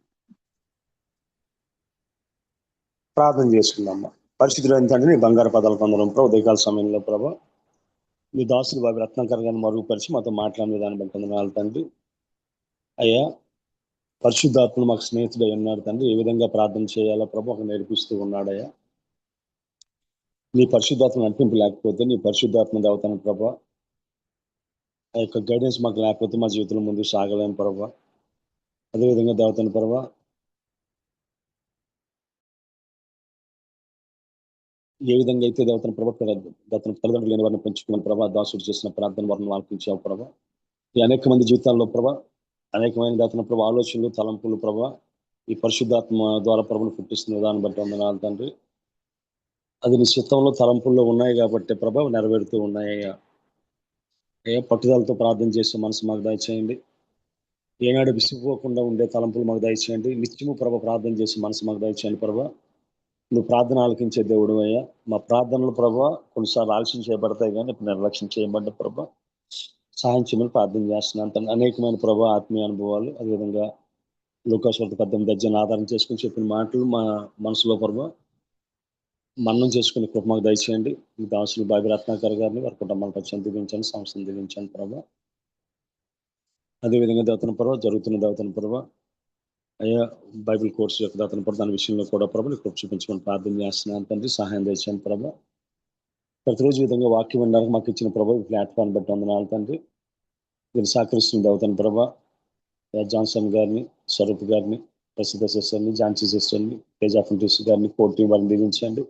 ప్రార్థన చేసుకుందామ్మా. పరిస్థితులు ఏంటంటే నీ బంగారు పదాలు పొందడం ప్రభు ఉదయకాల సమయంలో ప్రభు మీ దాసులు బాబు రత్నాకర్ గారిని మరుగుపరిచి మాతో మాట్లాడిన విధానం బట్టి వందనాలు తండ్రి. అయ్యా, పరిశుద్ధాత్మను మాకు స్నేహితుడై ఉన్నాడు తండ్రి. ఏ విధంగా ప్రార్థన చేయాలో ప్రభు ఒక నేర్పిస్తూ ఉన్నాడయ్యా. నీ పరిశుద్ధాత్మ నడిపింపు లేకపోతే, నీ పరిశుద్ధాత్మ దేవతను ప్రభు ఆ యొక్క గైడెన్స్ మాకు లేకపోతే మా జీవితంలో ముందు సాగలేము ప్రభు. అదేవిధంగా దేవతను ప్రభు ఏ విధంగా అయితే దేవతను ప్రభు దేవతను తల్లిదండ్రులు లేని వారిని పెంచుకున్న ప్రభా దాసుడు చేసిన ప్రార్థన వారిని ఆలకించావు ప్రభా. ఈ అనేక మంది జీవితాల్లో ప్రభా అనేకమైన దేవతన ప్రభు ఆలోచనలు తలంపులు ప్రభా ఈ పరిశుద్ధాత్మ ద్వారా ప్రభును పుట్టిస్తున్న విధానం బట్టి వందనాలు తండ్రి. అది నీ చిత్తంలో తలంపుల్లో ఉన్నాయి కాబట్టి ప్రభా నెరవేరుతూ ఉన్నాయ్యా. ఏ పట్టుదలతో ప్రార్థన చేసే మనసు మాకు దయచేయండి. ఏనాడు విసిగిపోకుండా ఉండే తలంపులు మాకు దయచేయండి. నిత్యము ప్రభ ప్రార్థన చేసి మనసు మాకు దయచేయండి ప్రభా. నువ్వు ప్రార్థన ఆలకించే దేవుడు అయ్యా. మా ప్రార్థనలు ప్రభా కొన్నిసార్లు ఆలస్యం చేయబడతాయి, కానీ ఇప్పుడు నిర్లక్ష్యం చేయబడ్డ ప్రభా సహాయం చేయమని ప్రార్థన చేస్తున్నాను తండ్రి. అనేకమైన ప్రభా ఆత్మీయ అనుభవాలు, అదేవిధంగా లోకాస్వార్త 18 అధ్యాయాన్ని ఆధారం చేసుకుని చెప్పిన మాటలు మా మనసులో ప్రభా మన్నం చేసుకుని కృప మాకు దయచేయండి. మీ దాసులు బాబీ రత్నాకర్ గారిని వారి కుటుంబానికి వచ్చి దిగించండి, సంస్థను దిగించండి ప్రభా. అదేవిధంగా దేవతన ప్రభా జరుగుతున్న దేవతన ప్రభా అయ్యా బైబిల్ కోర్సు యొక్క దాతన ప్రభు దాని విషయంలో కూడా ప్రభు కృప చూపించుకొని ప్రార్థన చేస్తున్నాను తండ్రి. సహాయం తెచ్చాను ప్రభు. ప్రతిరోజు విధంగా వాక్యం వినడానికి మాకు ఇచ్చిన ప్రభు ఈ ప్లాట్ఫామ్ బట్టి వందనాలు తండ్రి. దీన్ని సహకరిస్తున్న దేవతన ప్రభా జాన్సన్ గారిని, స్వరూప్ గారిని, ప్రసిద్ధ సిస్టర్ని, ఝాన్సీ సిస్టర్ని, తేజాఫంటీస్ గారిని, కోర్టు వారిని దీవించండి.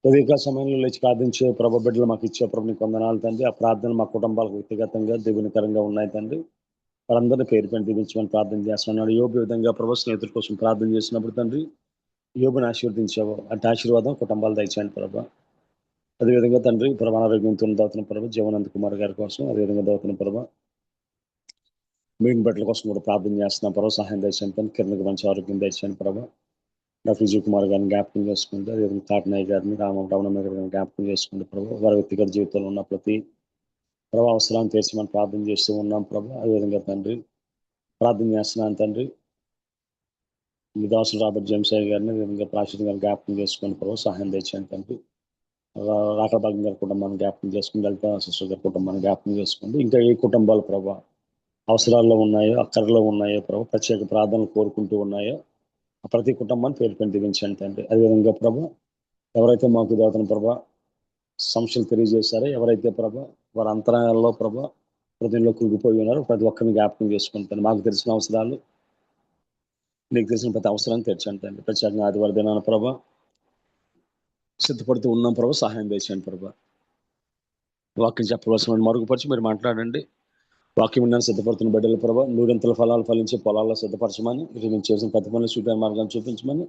ఉదయకాల సమయంలో లేచి ప్రార్థించే ప్రభు బిడ్డలు మాకు ఇచ్చే ప్రభుని వందనాలు తండ్రి. ఆ ప్రార్థన మా కుటుంబాలకు వ్యక్తిగతంగా దేవునికరంగా ఉన్నాయి తండ్రి. వాళ్ళందరినీ పేరు పెట్టి దీవించమని ప్రార్థన చేస్తున్నాడు. యోబు విధంగా ప్రభు స్నేహితుల కోసం ప్రార్థన చేసినప్పుడు తండ్రి యోబుని ఆశీర్వదించావు. అంటే ఆశీర్వాదం కుటుంబాలు దయచేయండి ప్రభా. అదేవిధంగా తండ్రి ప్రభా ఆరోగ్యంతో దౌతన ప్రభా జీవనంద్ కుమార్ గారి కోసం, అదేవిధంగా దౌతన ప్రభా మీడిన బట్టల కోసం కూడా ప్రార్థన చేస్తున్నాం ప్రభా. సహాయం దయచేయండి తండ్రి. కిరణ్కి మంచి ఆరోగ్యం దయచేయండి ప్రభా. డాక్టర్ విజయ్ కుమార్ గారిని జ్ఞాపకం చేసుకుంటే, అదేవిధంగా తాటనాయ్ గారిని, రమణ గారిని జ్ఞాపకం చేసుకుంటే ప్రభా వారి వ్యక్తిగత జీవితంలో ఉన్న ప్రతి ప్రభా అవసరాన్ని తీర్చి మనం ప్రార్థన చేస్తూ ఉన్నాం ప్రభా. అదేవిధంగా తండ్రి ప్రార్థన చేస్తున్నాను తండ్రి. మీ దాసులు రాబర్ట్ జేమ్స్ అయ్య గారిని, అదేవిధంగా ప్రాచుర్యం గారిని జ్ఞాపకం చేసుకుని ప్రభావ సహాయం తెచ్చాను తండ్రి. రాకభాగ్యం గారి కుటుంబాన్ని జ్ఞాపకం చేసుకుని, లలిత సిస్టర్ గారి కుటుంబాన్ని జ్ఞాపకం చేసుకుంది. ఇంకా ఏ కుటుంబాలు ప్రభావ అవసరాల్లో ఉన్నాయో, అక్కరలో ఉన్నాయో ప్రభావ ప్రత్యేక ప్రార్థనలు కోరుకుంటూ ఉన్నాయో ఆ ప్రతి కుటుంబాన్ని పేరు పెట్టి దీవించండి తండ్రి. అదేవిధంగా ప్రభా ఎవరైతే మాకు దేవతన ప్రభా సమస్యలు తెలియజేశారో, ఎవరైతే ప్రభా వారి అంతరాయాల్లో ప్రభా హృదయంలో కూలిపోయి ఉన్నారో ప్రతి ఒక్కరిని జ్ఞాపకం చేసుకుంటాను. మాకు తెలిసిన అవసరాలు, నీకు తెలిసిన ప్రతి అవసరాన్ని తెచ్చండి తండ్రి. ప్రత్యేకంగా ఆదివారం దినాన ప్రభా సిద్ధపడుతూ ఉన్నాం ప్రభా. సహాయం చేయండి ప్రభా. వాక్యం చెప్పవలసిన మరుగుపరిచి మీరు మాట్లాడండి. వాక్యం విన్నాను సిద్ధపడుతున్న బిడ్డల ప్రభావ నూరింతల ఫలాలు ఫలించే పొలాల్లో సిద్ధపరచమని ఇది మేము చేసిన ప్రతి పనులు చూపే మార్గాన్ని చూపించమని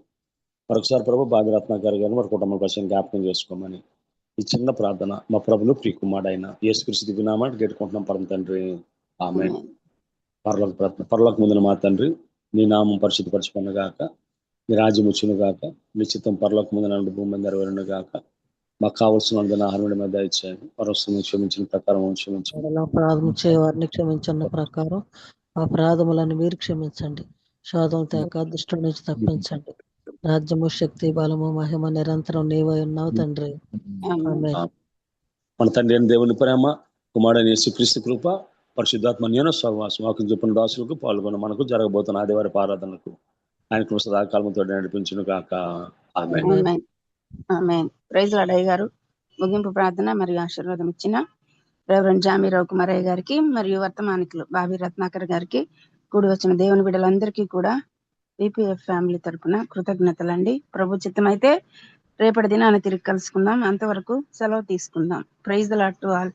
మరొకసారి ప్రభు బాబి రత్నాకర్ గారిని వారి కుటుంబ పరిచయం జ్ఞాపకం చేసుకోమని ఈ చిన్న ప్రార్థన మా ప్రభులు ప్రియకుమారుడైన యేసుక్రీస్తు దివ్యనామాన్ని గెట్టుకుంటున్నాం పరమ తండ్రి ఆమేన్. పరలోక ప్రార్థన. పరలోక ముందున మా తండ్రి నీ నామం పరిశుద్ధపరచుకున్న గాక, నీ రాజ్యం వచ్చును గాక, నీ చిత్తం పరలోక ముందున భూమి మీద నెరవేరును గాక, మాకు కావాల్సిన ఆహారం మీద ఇచ్చేయండి, పరవస్తుని క్షమించిన ప్రకారం క్షమించండి. అపరాధం చేయవారిని క్షమించన్న ప్రకారం అపరాధములను మీరు క్షమించండి. శోధం తేక దుష్టుల నుంచి తప్పించండి. రాజ్యము శక్తి బలము మహిమ నిరంతరం నీవై ఉన్నావు తండ్రి. ఆమేన్. మన తండ్రి అయిన దేవుని ప్రేమ, కుమారుడైన యేసుక్రీస్తు కృప, పరిశుద్ధాత్మ న్యూన సహవాసం వాక్యం చెప్పిన దాసులకు పాల్గొన్న మనకు జరగబోతున్న ఆదివారి ఆరాధనకు ఆయన కృప సదాకాలంతో నడిపించును గాక. ఆమేన్. ఆమేన్. ఆమేన్. ప్రైజ్ లార్డ్ అయ్య గారు ముగింపు ప్రార్థన మరియు ఆశీర్వాదం ఇచ్చిన రెవరెండ్ జామీరావు కుమారయ్య గారికి మరియు వర్తమానికులు బాబి రత్నాకర్ గారికి కూడి వచ్చిన దేవుని బిడ్డలందరికీ కూడా విపిఎఫ్ ఫ్యామిలీ తరపున కృతజ్ఞతలండి. ప్రభు చిత్తమైతే రేపటి దినాన్ని తిరిగి కలుసుకుందాం. అంతవరకు సెలవు తీసుకుందాం. Praise the lord to all.